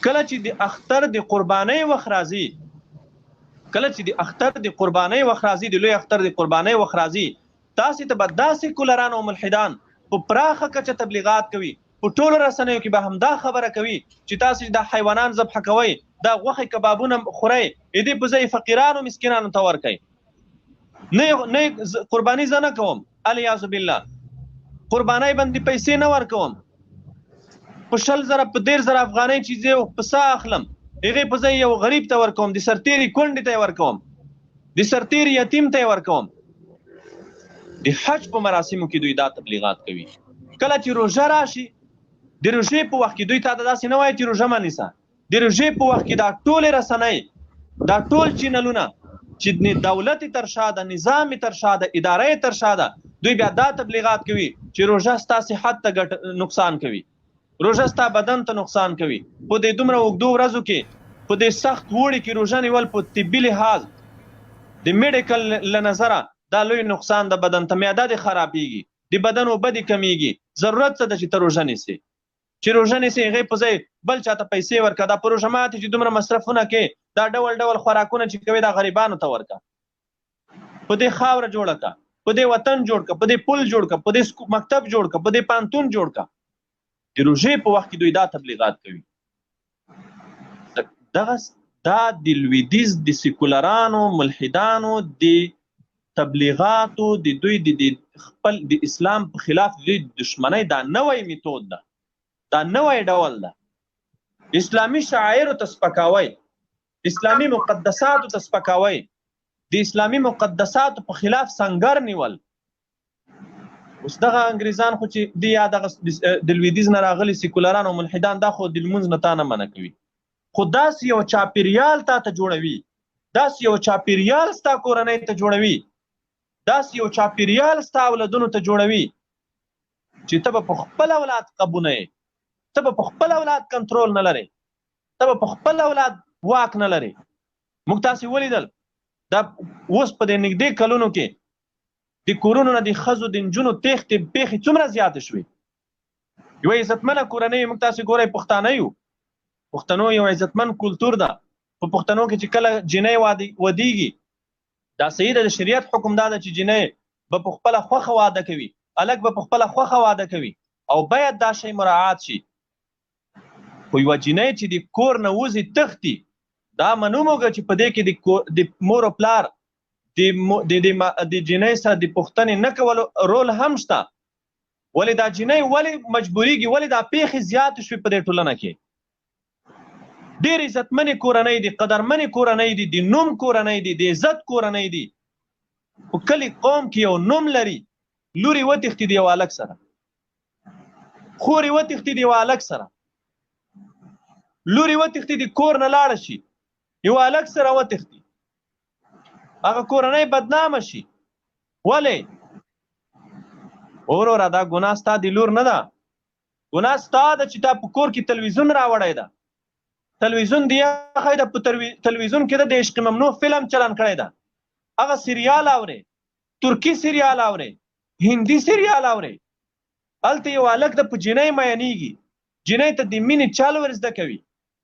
کله چې د اختر د قربانۍ وخت راځي، کله چې د اختر د قربانۍ وخت راځي، د لوی اختر د قربانۍ وخت راځي، تاسې ته به دا سیکولران او ملحدان په پراخه کچه تبلیغات کوي، په ټولو رسنیو کې به همدا خبره کوي چې تاسې دا حیوانان ذبح کوئ، دا غوښې کبابونه خورئ، دې په ځای فقیرانو مسکینانو ته ورکوئ. نه قرباني زه نه کوم، الیاذ بالله، قربانۍ باندې پیسې نه ورکوم، په 100,000 په 1,000 افغانۍ چې زه پسه اخلم، هغې په ځای یو غریب ته ورکوم، د سرتېري کونډې ته یې ورکوم، د سرتېري یتیم ته یې ورکوم. د حج په مراسمو کې دوی دا تبلیغات کوي. کله چې روژه راشي، د روژې په وخت کې دوی تا ته داسې نه وایي چې روژه مه نیسه. د روژې په وخت کې دا ټولې رسنۍ، دا ټول چینلونه چې دولت تر شا ده، نظام تر شا ده، اداره تر شا ده، دوی بیا دا تبلیغات کوي چې روژه ستا صحت ته نقصان کوي، روژه ستا بدن ته نقصان کوي. په دې دومره اوږدو ورځو کې، په دې سخت اوړي کې روژه نیول په طبي لحاظ د میډیکل له نظره دا لوی نقصان د بدن ته، معده دې خرابېږي، د بدن اوبه دې کمیږي. ضرورت څه ده چې ته روژه نیسې؟ چې روژه نیسې هغې په ځای بل چاته پیسې ورکړه. دا په روژه ماتې چې دومره مصرفونه کوې، دا ډول ډول خوراکونه چې کوې، دا غریبانو ته ورکړه. په دې خاوره جوړه کړه، په دې وطن جوړ کړه، په دې پل جوړ کړه، په دې مکتب جوړ کړه، په دې پانتون جوړ کړه. د روژې په وخت کې دوی دا تبلیغات کوي. دا د لویدیځ د سیکولرانو ملحدانو د تبلیغاتو د دوی د خپل د اسلام په خلاف د دشمنۍ دا نوی میتود ده، دا نوی ډول ده. اسلامي شاعرو ته سپکاوی، اسلامي مقدساتو ته سپکاوی، د اسلامي مقدساتو په خلاف سنګر نیول. اوس دغه انګریزان خو چې دی یا دغه د لویدیځ نه راغلي سیکولران او ملحدان دا خو د لمونځ نه تا نه منع کوي، خو داسې یو چاپیریال تا ته جوړوي، داسې یو چاپیریال ستا کورنۍ ته جوړوي، داسې یو چاپیریال ستا اولادونو ته جوړوي چې ته به په خپل اولاد قابو نه یې، ته به په خپل اولاد کنټرول نه لرې، ته به په خپل اولاد واک نه لرې. موږ تاسې ولیدل دا اوس په دې نږدې کلونو کې د کورونو نه د ښځو د نجونو تېښتې پیښې څومره زیاتې شوې. یوه عزتمنه کورنۍ موږ تاسې ګورئ پښتانه یو، پښتنو یو عزتمن کلتور ده. په پښتنو کې چې کله جنۍ ودیږي دا صحیح ده، د شریعت حکم دا ده چې جنۍ به په خپله خوښه واده کوي، هلک به په خپله خوښه واده کوي او باید دا شی مراعات شي. خو یوه جنۍ چې د کور نه وځي تښتي، دا منو موږ چې په دې کې د مور او پلار د جنۍ سره د پوښتنې نه کولو رول هم شته. ولې دا جنۍ ولې مجبوریږي، ولې دا پیښې زیاتې شوې په دې ټولنه کې. ډېر عزتمنې کورنۍ دي، قدرمنې کورنۍ دي، د نوم کورنۍ دي، د عزت کورنۍ دي، په کلي قوم کې یو نوم لري. لورې وتښتي د یو هلک سره، خورې وتښتي د یو هلک سره، لورې وتښتي د کور نه لاړه شي یو هلک سره وتښتي، هغه کورنۍ بدنامه شي. ولې؟ وروره دا ګناه ستا د لور نه ده، ګناه ستا ده چې تا په کور کې تلویزیون راوړی ده. تلویزیون دی هغه د په تلویزیون کې د عشق ممنوع فلم چلن کړی ده، هغه سریال اوري، ترکی سریال اوري، هندي سریال اوري. هلته یو هلک د په جنۍ میینېږي، جنۍ ته د مینې چل ور زده کوي،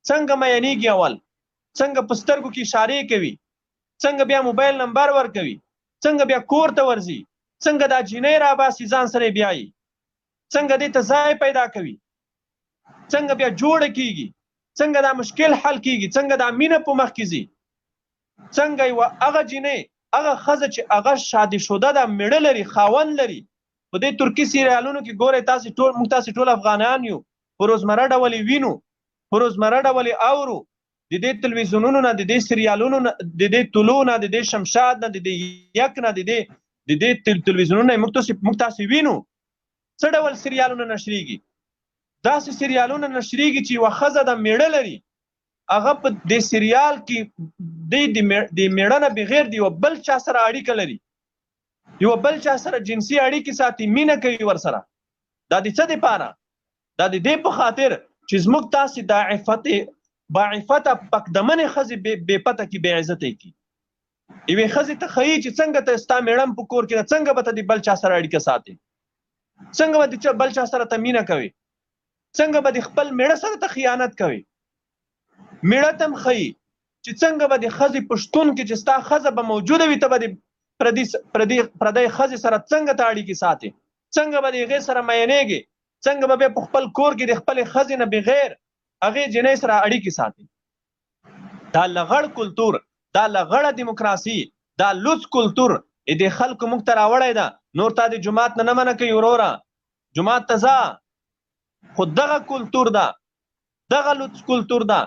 څنګه میینېږي، اول څنګه په سترګو کې اشارې کوي، څنګه بیا موبایل نمبر ورکوي، څنګه بیا کور ته ورځي، څنګه دا جنۍ راباسي ځان سره بیایي، څنګه دې ته ځای پیدا کوي، څنګه بیا جوړه کیږي، څنګه دا مشکل حل کیږي، څنګه دا مینه په مخ کې ځي، څنګه یوه هغه جنۍ هغه ښځه چې هغه شادي شده ده، میړه لري، خاوند لري. په دې ترکي سریالونو کې ګورئ تاسې ټول، موږ تاسې ټول افغانان یو، په روزمره ډول یې وینو، په روزمره ډول یې اورو، د دې تلویزیونونو نه، د دې سریالونو نه، د دې طلوع نه، د دې شمشاد نه، د دې یک نه، د دې تلویزیونونو نه موږ تاسې وینو څه ډول سریالونه نشریږي. داسې سریالونه نشریږي چې یوه ښځه د میړه لري، هغه په دې سریال کې د میړه نه بغیر د یوه بل چا سره اړیکه لري، یوه بل چا سره جنسي اړیکې ساتي، مینه کوي ورسره. دا د څه دپاره؟ دا د دې په خاطر چې زموږ تاسې دا باعفته پکدمنې ښځې بې پته کي، بې عزته کي. یوې ښځې ته ښیي چې څنګه ته ستا میړم په کور کې ده، څنګه به ته د بل چا سره اړیکه ساتې، څنګه به د بل چا سره ته مینه کوي، څنګه به د خپل میړه سره ته خیانت کوي. میړه ته هم ښیي چې څنګه به د ښځې په شتون کې چې ستا ښځه به موجوده وي، ته به د پردۍ ښځې سره څنګه ته اړیکې ساتې، څنګه به د هغې سره میینېږې، څنګه به بیا په خپل کور کې د خپلې ښځې نه بغیر هغې جنۍ سره اړیکې ساتي. دا لغړ کلتور، دا لغړه دیموکراسي، دا لوڅ کلتور د خلکو موږ ته راوړی ده. نور تا د جومات نه منع کوي، وروره جومات ته ځه، خو دغه کلتور ده، دغه لوڅ کلتور ده،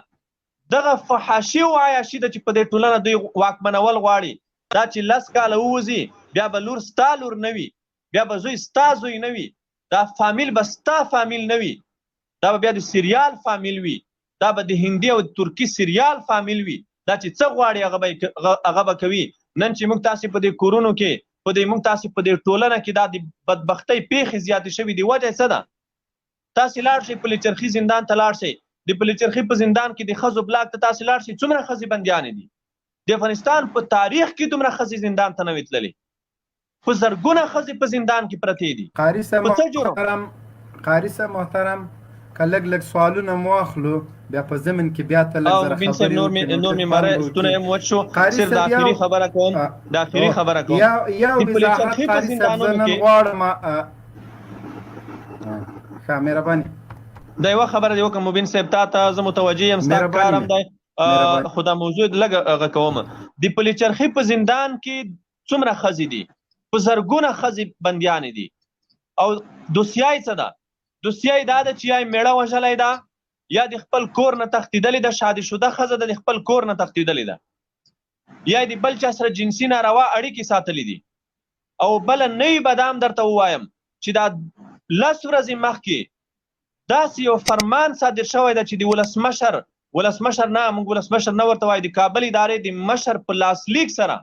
دغه فحاشي او عیاشي ده چې په دې ټولنه دوی واکمنول غواړي. دا چې 10 کاله ووځي بیا به لور ستا لور نه وي، بیا به زوی ستا زوی نه وي، دا فامیل به ستا فامیل نه وي، دا به بیا د سریال فامیل وي، دا به د هندي او ترکي سریال فامیل وي. دا چې څه غواړي هغه به کوي. نن چې موږ تاسې په دې کورونو کې، موږ تاسې په دې ټولنه کې دا د بدبختۍ پیښې زیاتې شوي دي، وجه څه ده؟ تاسې لاړ شئ پلچرخي زندان ته لاړ شئ، د پلچرخي په زندان کې د ښځو بلاک ته تاسې لاړ شئ، څومره ښځې بندیانې دي. د افغانستان په تاریخ کې دومره ښځې زندان ته نه وې تللې، په زرګونه ښځې په زندان کې پرتې دي. قاري صاحب محترم، که لږ سوالونه مو واخلو، بیا په ضمن کې بیا ته لږ زره خبرې وکړو. نور مې ماره ستونه یې وچ شو، صرف د آخري خبره کوم، د آخري خبره کوم. یو وضاحت قاري صاحب زه نن غواړم، ښه مهرباني، دا یوه خبره دې وکړم مبین صاحب، تا ته زه متوجه یم، ستا کار هم دی، خو دا موضوع لږ هغه کوم. د پلچرخي په زندان کې څومره ښځې دي؟ په زرګونه ښځې بندیانې دي. او دوسیه یې څه ده؟ دوسیه یې دا ده چې یا یې میړه وژلی ده، یا د خپل کور نه تښتېدلې ده، شادي شده ښځه ده د خپل کور نه تښتېدلې ده، یا د بل چا سره جنسي ناروا اړیکې ساتلې دي. او بله نوي به دا هم درته ووایم چې دا 10 ورځې مخکې داسې یو فرمان صادر شوی ده چې د ولسمشر نه، موږ ولسمشر نه ورته وایو، د کابل ادارې د مشر په لاسلیک سره،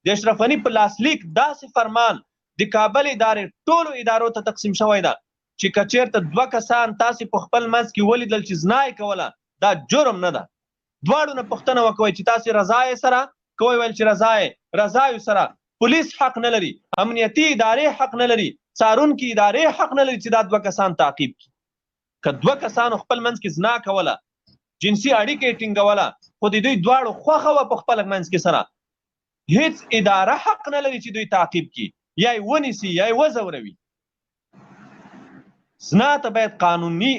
د اشرف غني په لاسلیک داسې فرمان د کابل ادارې ټولو ادارو ته تقسیم شوی ده چې که چېرته 2 کسان تاسې په خپل منځ کې ولیدل چې زنا یې کوله، دا جرم نه ده. دواړو نه پوښتنه وکوئ چې تاسې رضا یې سره کوئ، ویل چې رضا یې سره. پولیس حق نه لري، امنیتي ادارې حق نه لري، څارونکي ادارې حق نه لري چې دا 2 کسان تعقیب کړي. که 2 کسانو خپل منځ کې زنا کوله، جنسي اړیکې ټینګوله، خو د دوی دواړو خوښه وه په خپل منځ کې سره، هیڅ اداره حق نه لري چې دوی تعقیب کړي یا یې ونیسي یا یې وځوروي. زنا ته باید قانوني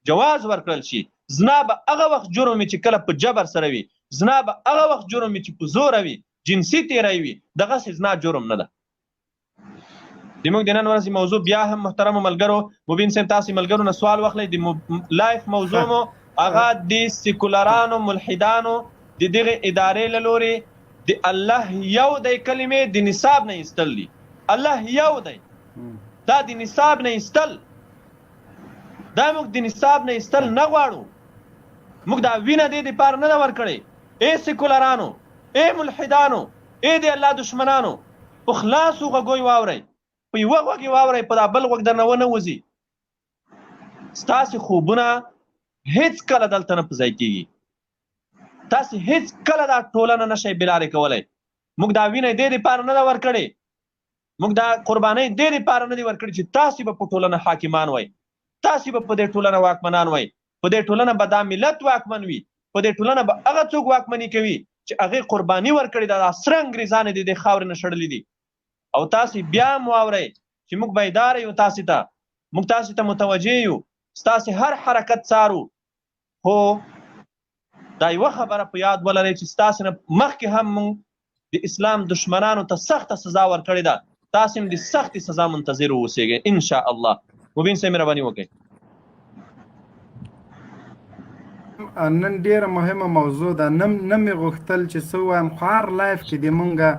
جواز ورکړل شي. زنا به هغه وخت جرم وي چې کله په جبر سره وي، زنا به هغه وخت جرم وي چې په زوره وي، جنسي تیری وي، دغسې زنا جرم نه ده. زموږ د نن ورځې موضوع بیا هم محترمو ملګرو، مبین صاحب تاسې ملګرو نه سوال واخلئ. د لایف موضوع مو هغه د سیکولرانو ملحدانو د دغې ادارې له لورې د الله یو دی کلمې د نصاب نه ایستل دي. الله یو دی، دا د نصاب نه ایستل، دا موږ د نصاب نه ایستل نه غواړو. موږ دا وینه دې دپاره نه ده ورکړې. ای سیکولرانو، ای ملحدانو، ای د الله دشمنانو، په خلاصو غوږوی واورئ، په یوه غوږ یې واورئ، په دا بل غوږ درنه ونه وځي. ستاسې خوبونه هیڅ کله دلته نه په ځای کېږي. تاسې هیڅ کله دا ټولنه نشئ بلارې کولی. موږ دا وینه دې دپاره نه ده ورکړې، موږ دا قربانۍ دې دپاره نه دي ورکړې چې تاسې به په ټولنه حاکمان وئ، تاسې به په دې ټولنه واکمنان وئ، په دې ټولنه به دا ملت واکمن وي، په دې ټولنه به هغه څوک واکمني کوي چې هغې قرباني ورکړې ده، دا سره انګریزان یې د دې خاورې نه شړلي دي. او تاسې بیا هم واورئ چې موږ بیداره یو، موږ تاسې ته متوجه یو، ستاسې هر حرکت څارو. خو دا یوه خبره په یاد ولرئ چې ستاسې نه مخکې هم موږ د اسلام دشمنانو ته سخته سزا ورکړې ده، تاسې هم د سختې سزا منتظر واوسئ انشاءالله. مبین صاحب مهرباني وکړئ. نن ډیره مهمه موضوع ده. نه مې غوښتل چې څه ووایم، خو هر لایف کې د مونږه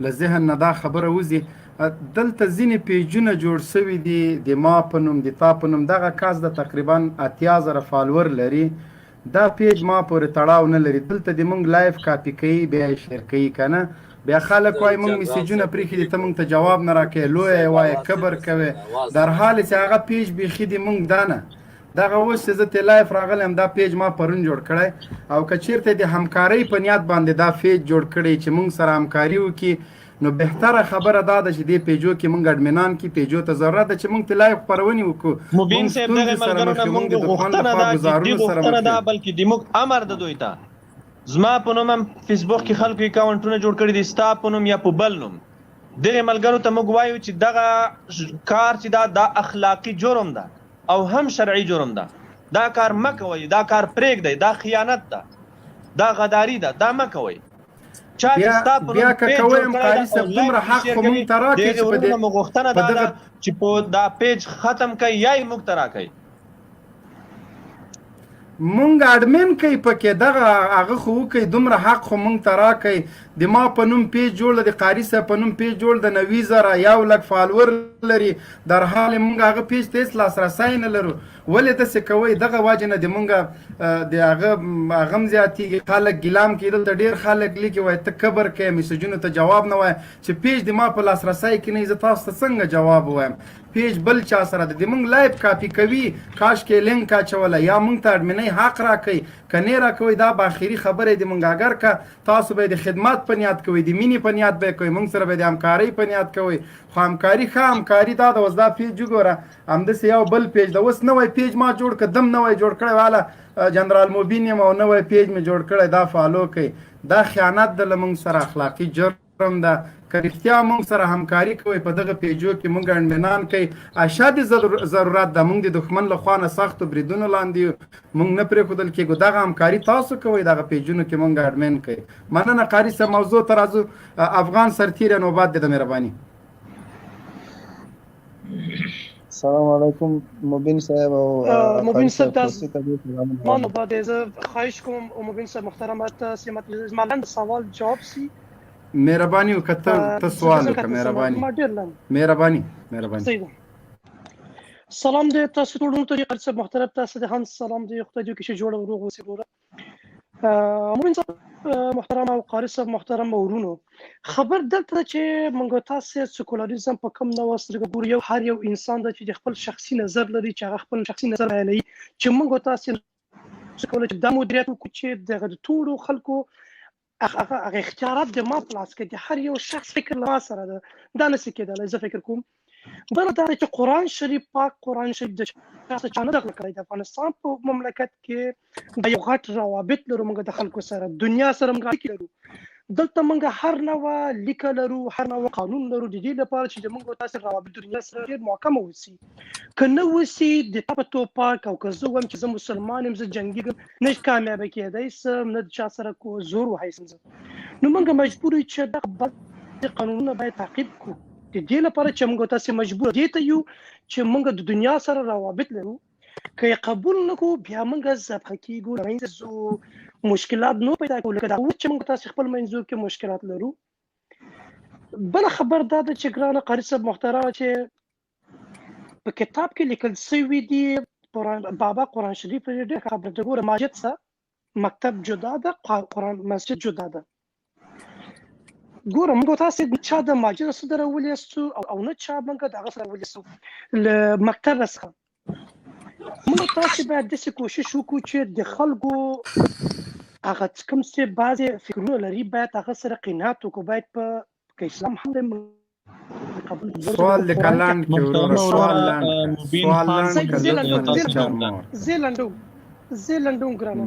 له ذهن نه دا خبره وځي. دلته ځینې پیجونه جوړ سوي دي د ما په نوم، د تا په نوم. دغه کس د تقریبا 80,000 فالور لري. دا پیج ما پورې تړاو نه لري. دلته د مونږ لایف کاپي کوي، بیا یې شیر کوي که نه. بیا خلک وایي مونږ میسیجونه پرېښي دي، ته مونږ ته جواب نه راکوې، لویه یې وایه، کبر کوې، در حال چې هغه پیج بیخي د مونږ دا نه. دغه اوس چې زه ته لایف راغلی یم، دا پیج ما پرون جوړ کړی. او که چېرته د همکارۍ په نیت باندې دا پیج جوړ کړی چې مونږ سره همکاري وکړي، نو بهتره خبره دا ده چې دې پیجو کې مونږ اډمینان کې پیجو ته ضرورت ده چې مونږ ته لایف خپرونې وکړو. مبین صاحب دغه ملګرو نه مونږ غوښتنه ده، جدي غوښتنه ده، بلکې د موږ امر ده دوی ته. زما په نوم هم فیسبوک کې خلکو اکاونټونه جوړ کړي دي، ستا په نوم یا په بل نوم. دغې ملګرو ته موږ وایو چې دغه کار چې دا اخلاقي جرم ده او هم شرعي جرم ده. دا کار مه کوئ، دا کار پرېږدئ، دا خیانت ده، دا غداري ده، دا مه کوئ. بیا که کویم قاري صاحب دومره حق خو مونږ ته راکړي چې په دې غوښتنه دا ده چې په دا پیج ختم کړئ یا یې موږ ته راکړئ. مونږ اډمین کوي پکې، دغه هغه خو وکړئ، دومره حق خو مونږ ته راکړئ. د ما په نوم پیج جوړ، د قاري صاحب په نوم پیج جوړ، د 90,000 100,000 فالور لري، در حال مونږ هغه پیج ته هېڅ لاسرسی نه لرو. ولې داسې کوئ؟ دغه وجه نه د مونږ د هغه هم زیاتېږي، خلک ګیلام کوي. دلته ډېر خلک لیکي وایي ته کبر کوې، میسجونو ته جواب نه وایه. چې پیج د ما په لاسرسی کې نه، زه تاسو ته څنګه جواب ووایم؟ پیج بل چا سره ده، د مونږ لایف کاپي کوي، کاش کې لینک اچولی، یا مونږ ته اډمینۍ حق راکوئ، که نه یې راکوئ دا به آخري خبره د مونږ. اگر که تاسو به د خدمت په نیت کوئ، د مینې په نیت به یې کوئ، مونږ سره به د همکارۍ په نیت کوئ. خو همکاري ښه همکاري دا ده. اوس دا پیج وګوره، همداسې یو بل پیج ده. اوس نوی پیج ما جوړ کړ، دم نوی جوړ کړی، واله جنرال مبین یم او نوی پیج مې جوړ کړی، دا فالو کوي. دا خیانت ده له مونږ سره، اخلاقي جرم ده. که رښتیا مونږ سره همکاري کوئ، په دغه پیجو کې مونږ اډمینان کوي، اشد ضرورت ده. مونږ د دښمن له خوا نه سختو بریدونو لاندې یو، مونږ نه پرېښودل کېږو. دغه همکاري تاسو کوئ، دغه پیجونو کې مونږ اډمین کوي. مننه قاري صاحب. موضوع ته راځو. افغان سرتیری نوبت دی، د مهرباني. السلام علیکم مبین صاحب او مبین صاحب خاصی طبیعت ما نه بعد از خواهش کوم مبین صاحب محترم سیمت زمالند سوال جواب سی مهرباني وکړه ته سوال وکړه مهرباني صحیح سلام دې تاسو ټول ته قاری صاحب محترم تاسو ته هم سلام دې خدای دې کې جوړ ورو وسی ګوره مبین صاحب محترم او قاری صاحب محترم ورونو خبر دلته چې موږ تاسو سکولاریزم په کوم نو سره ګور یو هر یو انسان د چې خپل شخصي نظر لري چې خپل شخصي نظر بیانوي چې موږ تاسو سکول چې د مدیریت کو چې د ټولو خلکو هغه اختیارات د ما پلاس کې د هر یو شخص فکر لا سره دا نس کېدل زه فکر کوم بل دا چې قرآن شریف پاک قرآن شریف د تاسو چانه دغه کړی د افغانستان په مملکت کې د یو غټ روابط لرو موږ د خلکو سره دنیا سره موږ کې لرو دلته موږ هر نوع لیکل لرو هر نوع قانون لرو د دې لپاره چې موږ تاسو روابط دنیا سره ډېر محکم وسی کنه وسی د تاسو پاک او که زه وم چې زه مسلمان یم زه جنگي نه کامیاب کېدای سم نه چا سره کو زور وای سم نو موږ مجبور یو چې د قانونونه باید تعقیب کو د دې لپاره چې موږ تاسو مجبور دي ته یو چې موږ د دنیا سره روابط لرو که قبول نکو بیا موږ زبخه کیږو رئیس مشکلات نو پیدا کول کدا چې موږ تاسو خپل منځو کې مشکلات لرو بل خبر دا چې ګرانه قاری صاحب محترم چې په کتاب کې لیکل شوی دی بابا قرآن شریف دې خبر د ګوره مسجد سره مکتب جدا ده قرآن مسجد جدا ده ګوره موږ تاسو چا د مسجد سره ولېستو او نه چا موږ دغه سره ولېستو ل مکتب سره موږ تاسو باید د کوشش وکړو چې د خلکو هغه کوم څه بعضي فکرونه لري باید هغه سره قناعت وکړو باید په اسلام هم سوال لیکلان کې زیلندون ګرانه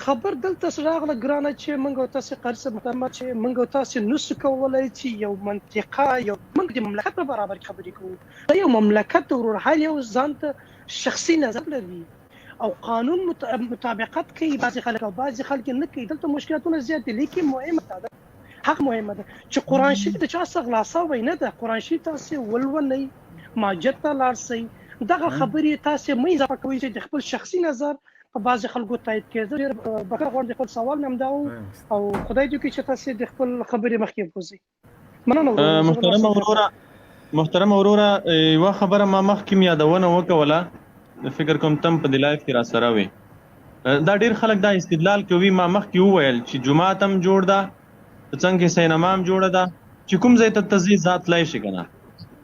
خبر دلته راغله ګرانه چې موږ تاسو قاری صاحب محترم چې موږ تاسو نس کولای چې یو منطقه یو موږ د مملکت په برابر خبرې کوو دا یو مملکت ورور هر یو ځان ته شخصي نظر لري او قانون مطابقت کوي بعضي خلک او بعضي خلک نه کوي دلته مشکلاتونه زیات دي لیکن مهمه ده حق مهمه ده چې قرآن شریف د چا څخه خلاصه وای نه ده قرآن شریف تاسو ولولئ مسجد ته لاړ شئ دغه خبرې تاسو مې اضافه کوي چې د خپل شخصي نظر په بعضي خلکو تایید کېږي ډېر بکر غواړم د خپل سوال نم دا او خدای دې چې تاسو د خپل خبرې مخکې بوزي مننه محترم اورورا یو خبره ما مخکې یادونه وکوله فکر کوم تم په لایف کې را سره وي دا ډېر خلک دا استدلال کوي ما مخکې وویل چې جمعه تم جوړ ده څنګه سینما هم جوړه ده چې کوم ځای ته تزي ذات لای شي کنه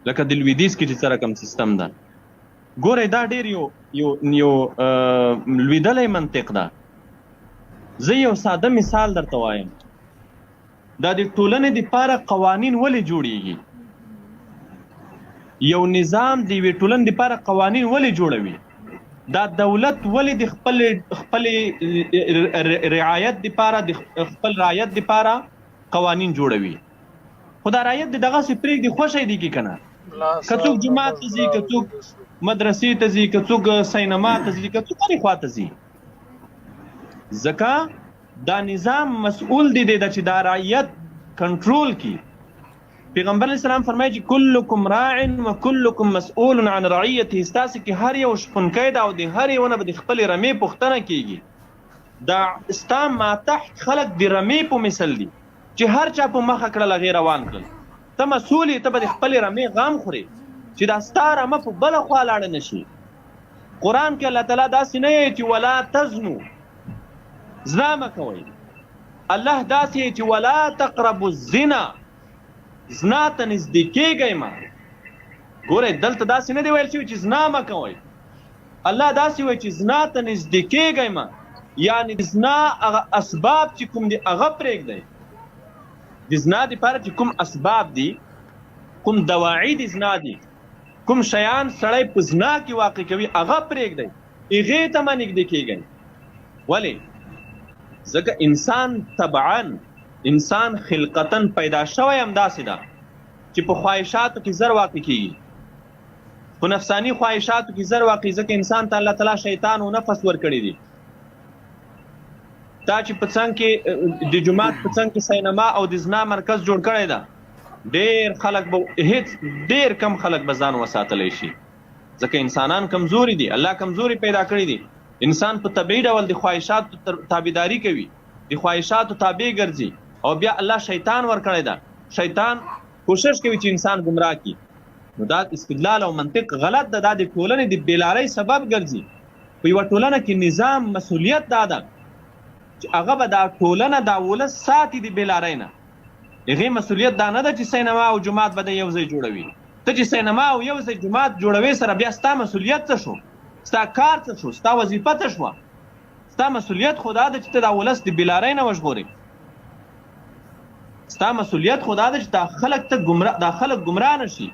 لکه د لویدیز کې چې سره کوم سیستم ده ګوره دا ډېر یو لویدلې منطق ده زه یو ساده مثال درته وایم دا د ټولنې دپاره قوانین ولې جوړیږي یو نظام د یوې ټولنې دپاره قوانین ولې جوړوي دا دولت ولې د خپل رعایت دپاره د خپل رعایت دپاره قوانین جوړوي خو دا رعایت د دغسې پرېږدي خوښی دی کې که نه که څوک جومات ته ځي که څوک مدرسې ته ځي که څوک سینما ته ځي که څوک هرې خوا ته ځي ځکه دا نظام مسؤول دی چې دا رعیت کنټرول کړي پیغمبر علیه السلام فرمایي چې کلکم راع و کلکم مسؤول عن رعیته ستاسې کې هر یو شپونکی ده او د هر یو نه به د خپلې رمې پوښتنه کېږي دا ستا ماتحت خلک د رمې په مثل دي چې هر چا په مخه کړل هغې روان کړل ته مسؤول یې ته به د خپلې رمې غم خورې چې دا ستا رمه په بله خوا لاړه نه شي قرآن کې الله تعالی داسې نه یې چې ولا تزنو زنا مه کوئ الله داسې یې چې ولا تقربوا الزنا زنا ته نږدې کېږئ مه ګورئ دلته داسې نه دی ویل شوي چې زنا مه کوئ الله داسې وایي چې زنا ته نږدې کېږئ مه یعنې د زنا هغه اسباب چې کوم دي هغه پرېږدئ د زنا دپاره چې کوم اسباب دي کوم دواعي د زنا دي کوم شیان سړی په زنا کې واقع کوي هغه پرېږدئ هغې ته مه نږدې کېږئ ولې ځکه انسان طبعا انسان خلقتاً پیدا شوی همداسې ده چې په خواهشاتو کې زر واقع کېږي په نفساني خواهشاتو کې زر واقع ځکه انسان ته الله تعالی شیطان و نفس ورکړي دي تا چې په څنګ کې د جومات په څنګ کې سینما او د زنا مرکز جوړ کړی ده ډېر خلک به هیڅ ډېر کم خلک به ځان وساتلی شي ځکه انسانان کمزوري دي، الله کمزوري پیدا کړی دي. انسان په طبیعي ډول د خواهشاتو تابعداري کوي، د خواهشاتو تابع ګرځي، او بیا الله شیطان ورکړی ده. شیطان کوشش کوي چې انسان گمراه کړي. نو دا استدلال او منطق غلط ده، دا د ټولنې د بېلارۍ سبب ګرځي. په یوه ټولنه کې نظام مسؤلیت دا ده چې هغه به دا ټولنه دا ولس ساتي د بېلارۍ نه. هغې مسؤلیت دا نه ده چې سینما او جومات به د یو ځای جوړوي. ته چې سینما او یو ځای جومات جوړوې سره بیا ستا مسؤلیت څه شو؟ ستا کار څه شو؟ ستا وظیفه څه شوه؟ ستا مسؤلیت خو دا ده چې ته دا ولس د بېلارۍ نه وژغورې. ستا مسؤلیت خو دا ده چې دا خلک ګمراه نه شي.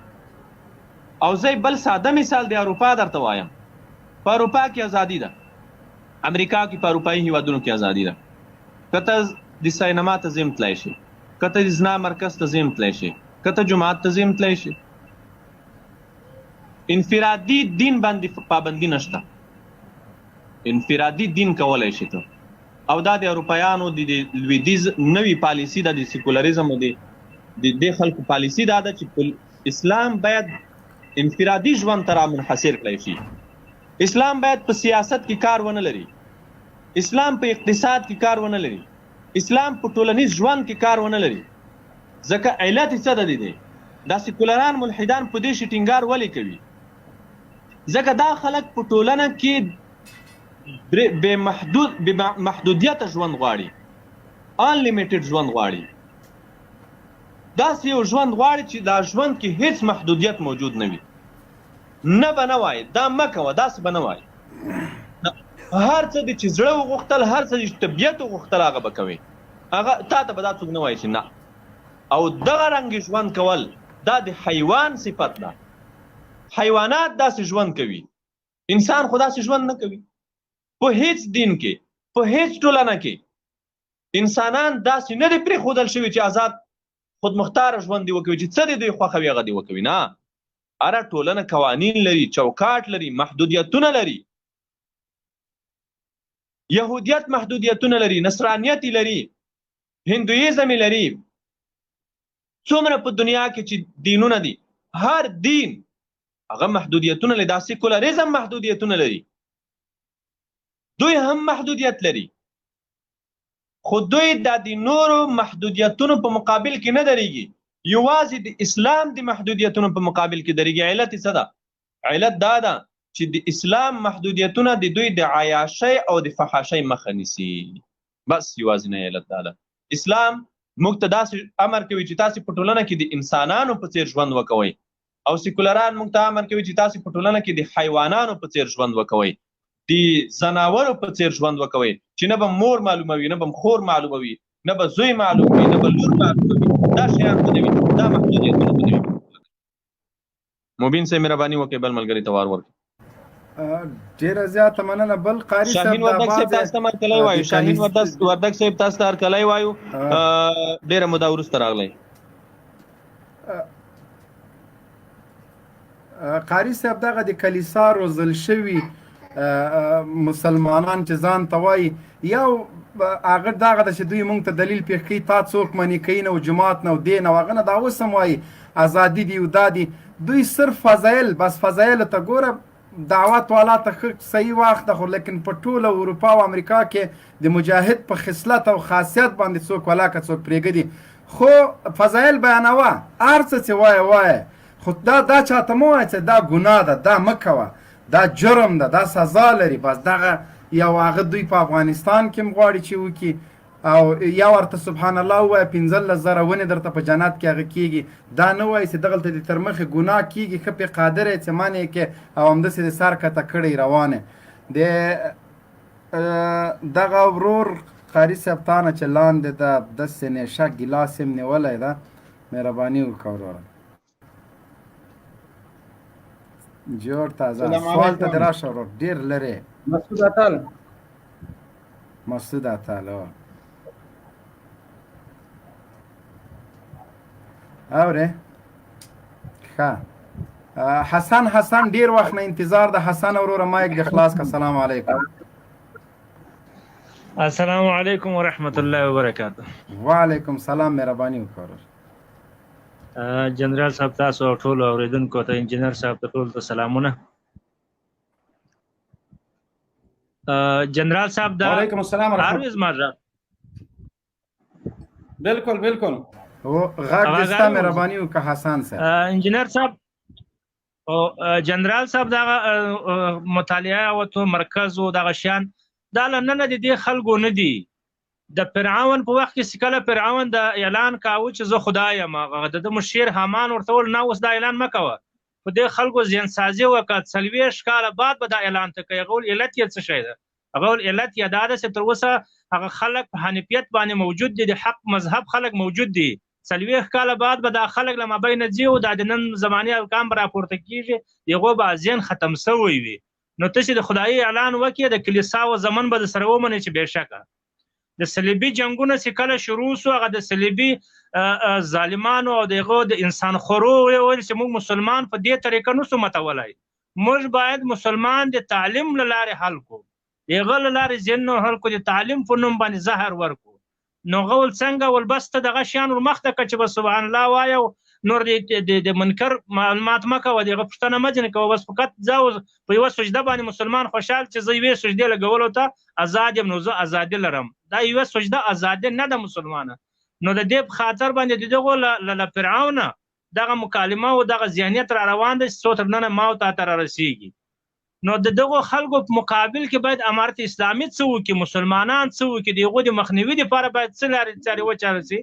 او زه بل ساده مثال د اروپا درته وایم. په اروپا کې ازادي ده، امریکا کې په اروپایي هیوادونو کې ازادي ده. که ته د سینما ته ځې تللی شي، که ته د زنا مرکز ته ځې تللی شي، که ته جومات ته ځې تللی شي. انفرادي دین باندې پابندي نشته، انفرادي دین کولی شي ته. او دا د اروپایانو د لویدیځ نوې پالیسي ده، د سیکولریزم او د دې خلکو پالیسي دا ده چې اسلام باید انفرادي ژوند ته رامنحصر کړی شي. اسلام باید په سیاست کې کار ونه لري، اسلام په اقتصاد کې کار ونه لري، اسلام په ټولنیز ژوند کې کار ونه لري. ځکه علت یې څه ده دی؟ دا سیکولران ملحدان په دې شي ټینګار ولې کوي؟ ځکه دا خلک په ټولنه کې محدودیت ژوند غواړي، انلیمیټډ ژوند غواړي. داسې یو ژوند غواړي چې دا ژوند کې هیڅ محدودیت موجود نه وي. نه به نه وایي دا مه کوه، داسې به نه وایي. هر څه دې چې زړه وغوښتل، هر څه چې طبیعت وغوښتل هغه به کوې. هغه تا ته به دا څوک نه وایي چې نه. او دغه رنګې ژوند کول دا د حیوان صفت ده. حیوانات داسې ژوند کوي، انسان خو داسې ژوند نه کوي. په هیڅ دین کې، په هیڅ ټولنه کې انسانان داسې نه دي پرېښودل شوي چې آزاد خودمختاره ژوند دی وکوي، چې څه دې دوی خوښوي هغه دې وکوي. نه، هره ټولنه قوانین لري، چوکاټ لري، محدودیتونه لري. یهودیت محدودیتونه لري، نصرانیت لري، هندویزم لري. څومره په دنیا کې چې دینونه دي، هر دین هغه محدودیتونه لري. دا سیکولریزم محدودیتونه لري، دوی هم محدودیت لري. خو دوی د نورو محدودیتونو په مقابل کې نه درېږي، یوازې د اسلام د محدودیتونو په مقابل کې درېږي. علت یې څه ده؟ علت دا ده چې د اسلام محدودیتونه د دوی د عیاشۍ او د فحاشۍ مخه نیسي. بس یوازینی علت دا ده. اسلام موږ ته داسې امر کوي چې تاسې په ټولنه کې د انسانانو په څیر ژوند وکوئ، او سیکولران موږ ته امر کوي چې تاسې په ټولنه کې د حیوانانو په څیر ژوند وکوئ، د زناورو په څیر ژوند وکوئ، چې نه به مور معلوموي، نه به خور معلوموي، نه به زوی معلوموي، نه به لور معلوموي. دا شیان به نه وي، دا محدودیتونه به نه وي. مبین صاحب مهرباني وکړئ بل ملګري ته وار ورکړئ. ډېره زیاته مننه. بل قاري صاحب شاهین وردګ صاحب تاسو ته هرکلی وایو. شاهین وردګ صاحب تاسو ته هرکلی وایو. ډېره موده وروسته راغلی. قاري صاحب دغه د کلیسا روزل شوي مسلمانان چې ځان ته وایي، یو هغه دغه ده چې دوی موږ ته دلیل پېښ کوي تا څوک منې کوي نه، او جماعت نه، او دې نه، او هغه نه. دا اوس هم وایي ازادي دي او دا دي. دوی صرف فضایل، بس فضایلو ته ګوره. دعوت والا ته صحیح وخت ده، خو لیکن په ټوله اروپا او امریکا کې د مجاهد په خصلت او خاصیت باندې څوک ولاکه څوک پرېږدي. خو فضایل بیانوه، هر څه چې وایه وایه، خو دا چاته مه وایه چې دا ګناه ده، دا مه کوه، دا جرم ده، دا سزا لري. بس دغه یو هغه دوی په افغانستان کې هم غواړي چې وکړي، او یا ورته سبحان الله ووایه 15,000 ونې درته په جنت کې هغه کېږي. دا نه وایي چې دغلته دې تر مخې ګناه کېږي، ښه پې قادر یې چې منې کې، او همداسې د سر کته کړی روانې. دغه ورور قاري صاحب تا نه چې لاندې ده داسې نیشه ګیلاس هم نیولی ده، مهرباني وکړه وروره. جوړ تازه سوال ته دې راشه ورور، ډېر لرې. مسعود اتل. مسعود اتل اورې ښه. حسن ډېر وخت نه انتظار ده. حسن وروره مایک دې خلاص که. السلام علیکم. السلام علیکم ورحمت الله وبرکاته. وعلیکم سلام، مهرباني وکړه. جنرال صاحب تاسو او ټول اوریدونکو ته، انجینر صاحب ته ټول ته سلامونه. جنرال صاحب دا وعلیکم السلام ورحمت عروض مرة بالکل بالکل وہ غاگ دستا مهربانی وکړه حسن صاحب انجینر صاحب او جنرال صاحب دا مطالعه او تو مرکز او دا شان دا لنن د دې خلکو نه دي د فرعون په وخت کې کله فرعون د اعلان کاوه چې زه خدای یم هغه د مشیر حامان ورته ول نه اوس دا اعلان مکوه په دې خلکو ځین سازي وکړه څلوېښت کاله بعد به دا اعلان ته کوي غول علت یې څه شی ده هغه علت یې دا ده چې تر اوسه هغه خلک په حنیفیت باندې موجود دي د حق مذهب خلک موجود دي څلوېښت کاله بعد به دا خلک له مابین ځي او د نن زماني ارقام به راپورته کېږي دغو به ذهن ختم سوی وي نو ته چې د خدایي اعلان وکړې د کلیسا و زمن به د سره ومنې چې بېشکه د صلیبي جنګونه چې کله شروع سو هغه د صلیبي ظالمانو او دغه د انسان خورو ویل چې موږ مسلمان په دې طریقه نسو متولای موږ باید مسلمان د تعلیم له لارې حل کو دغه له لارې ځینو حل کو د تعلیم په نوم باندې زهر ورکو نو غول څنګه ول بس ته دغه شیان ور مخته کچ به سبحان الله وایو نور د منکر معلومات مکه و دغه پښتنه مجن کوه بس فقط ځاو په یو سجده باندې مسلمان خوشحال چې زه یې سجده لګولو ته آزاد یم نو زه آزادي لرم دا یو سجده آزادي نه د مسلمانانه نو د دې خاطر باندې دغه ل فرعون دغه مکالمه او دغه ذهنیت را روان دي څو تر نن ماو ته تر رسیږي نو دغه خلکو په مقابل کې باید امارت اسلامي څه وکړي مسلمانان څه وکړي دغه د مخنیوي لپاره باید څه لارې چارې وچارې شي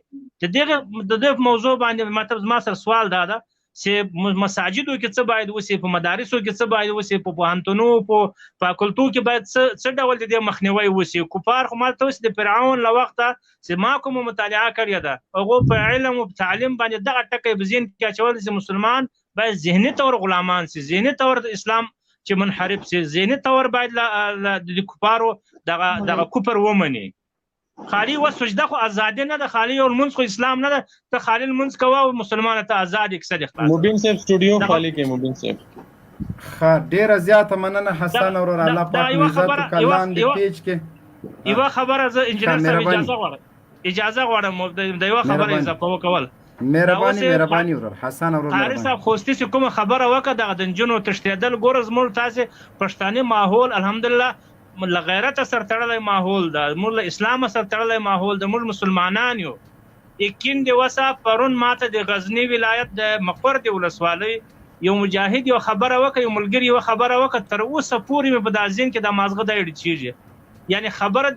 د دغه موضوع باندې مطلب ما سره سوال دا ده چې مساجدو کې څه باید وسی په مدارسو کې څه باید وسی په پوهنتونو په فاکولټو کې باید څه ډول د مخنیوي وسی کفار خو مالته وسی د فرعون له وخته چې ما کوم مطالعه کړی ده هغه په علم او تعلیم باندې دغه ټکی بزین کې چول چې مسلمان باید ذهني تور غلامان سي ذهني تور اسلام چې منحرف سي ذهني تور باید د کفارو دغه کفر ومني خالی و سجده خو آزادي نه ده خالی او منځ خو اسلام نه ده ته خالی منځ کوه او مسلمان ته آزاد اکثر اخلاص مبین صاحب سټوډیو خالی کې مبین صاحب ډیره زیاته مننه حسن اور الله پاک عزت کلان دی پیج کې یو خبره ز انجنیر صاحب اجازه غواړم د یو خبره اضافه وکول مهرباني ورور حسن ورور قاری صاحب خوستي چې کوم خبره وکړه دغه د نجونو تشتیدل ګورز مول تاسو پښتانه ماحول الحمدلله لغیرت سره تړلې ماحول د مول اسلام سره تړلې ماحول د مول مسلمانان یو یقین دی وسه پرون ماته د غزنی ولایت د مقبر دی ولسوالۍ یو مجاهد یو خبره وکړه یو ملګری یو خبره وکړه تر اوسه پورې په دازین کې د مازغه د اړ چیږي یعنی خبره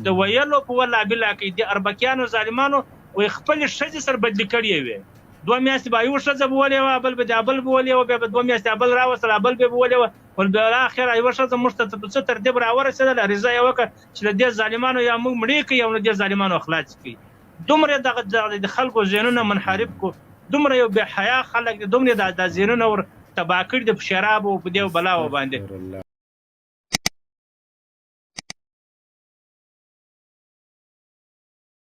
د ویلو په ولا بلا کې د اربکیانو ظالمانو وي خپل شجه سر بدلی کړی وي دوه میاشتې به یو شجه بولې و بل به ابل بولې و به دوه میاشتې ابل راوسل ابل به بولې و ول به اخر یو شجه مشته تر دې برابر رسیدل رضا یو وکړه چې د ظالمانو یا موږ مړی کوي او د ظالمانو اخلاص کوي دومره د خلکو ذهنونه منحرف کو دومره یو به حیا خلک دومره د ذهنونه ور تباکر د شراب او په دې بلا و باندې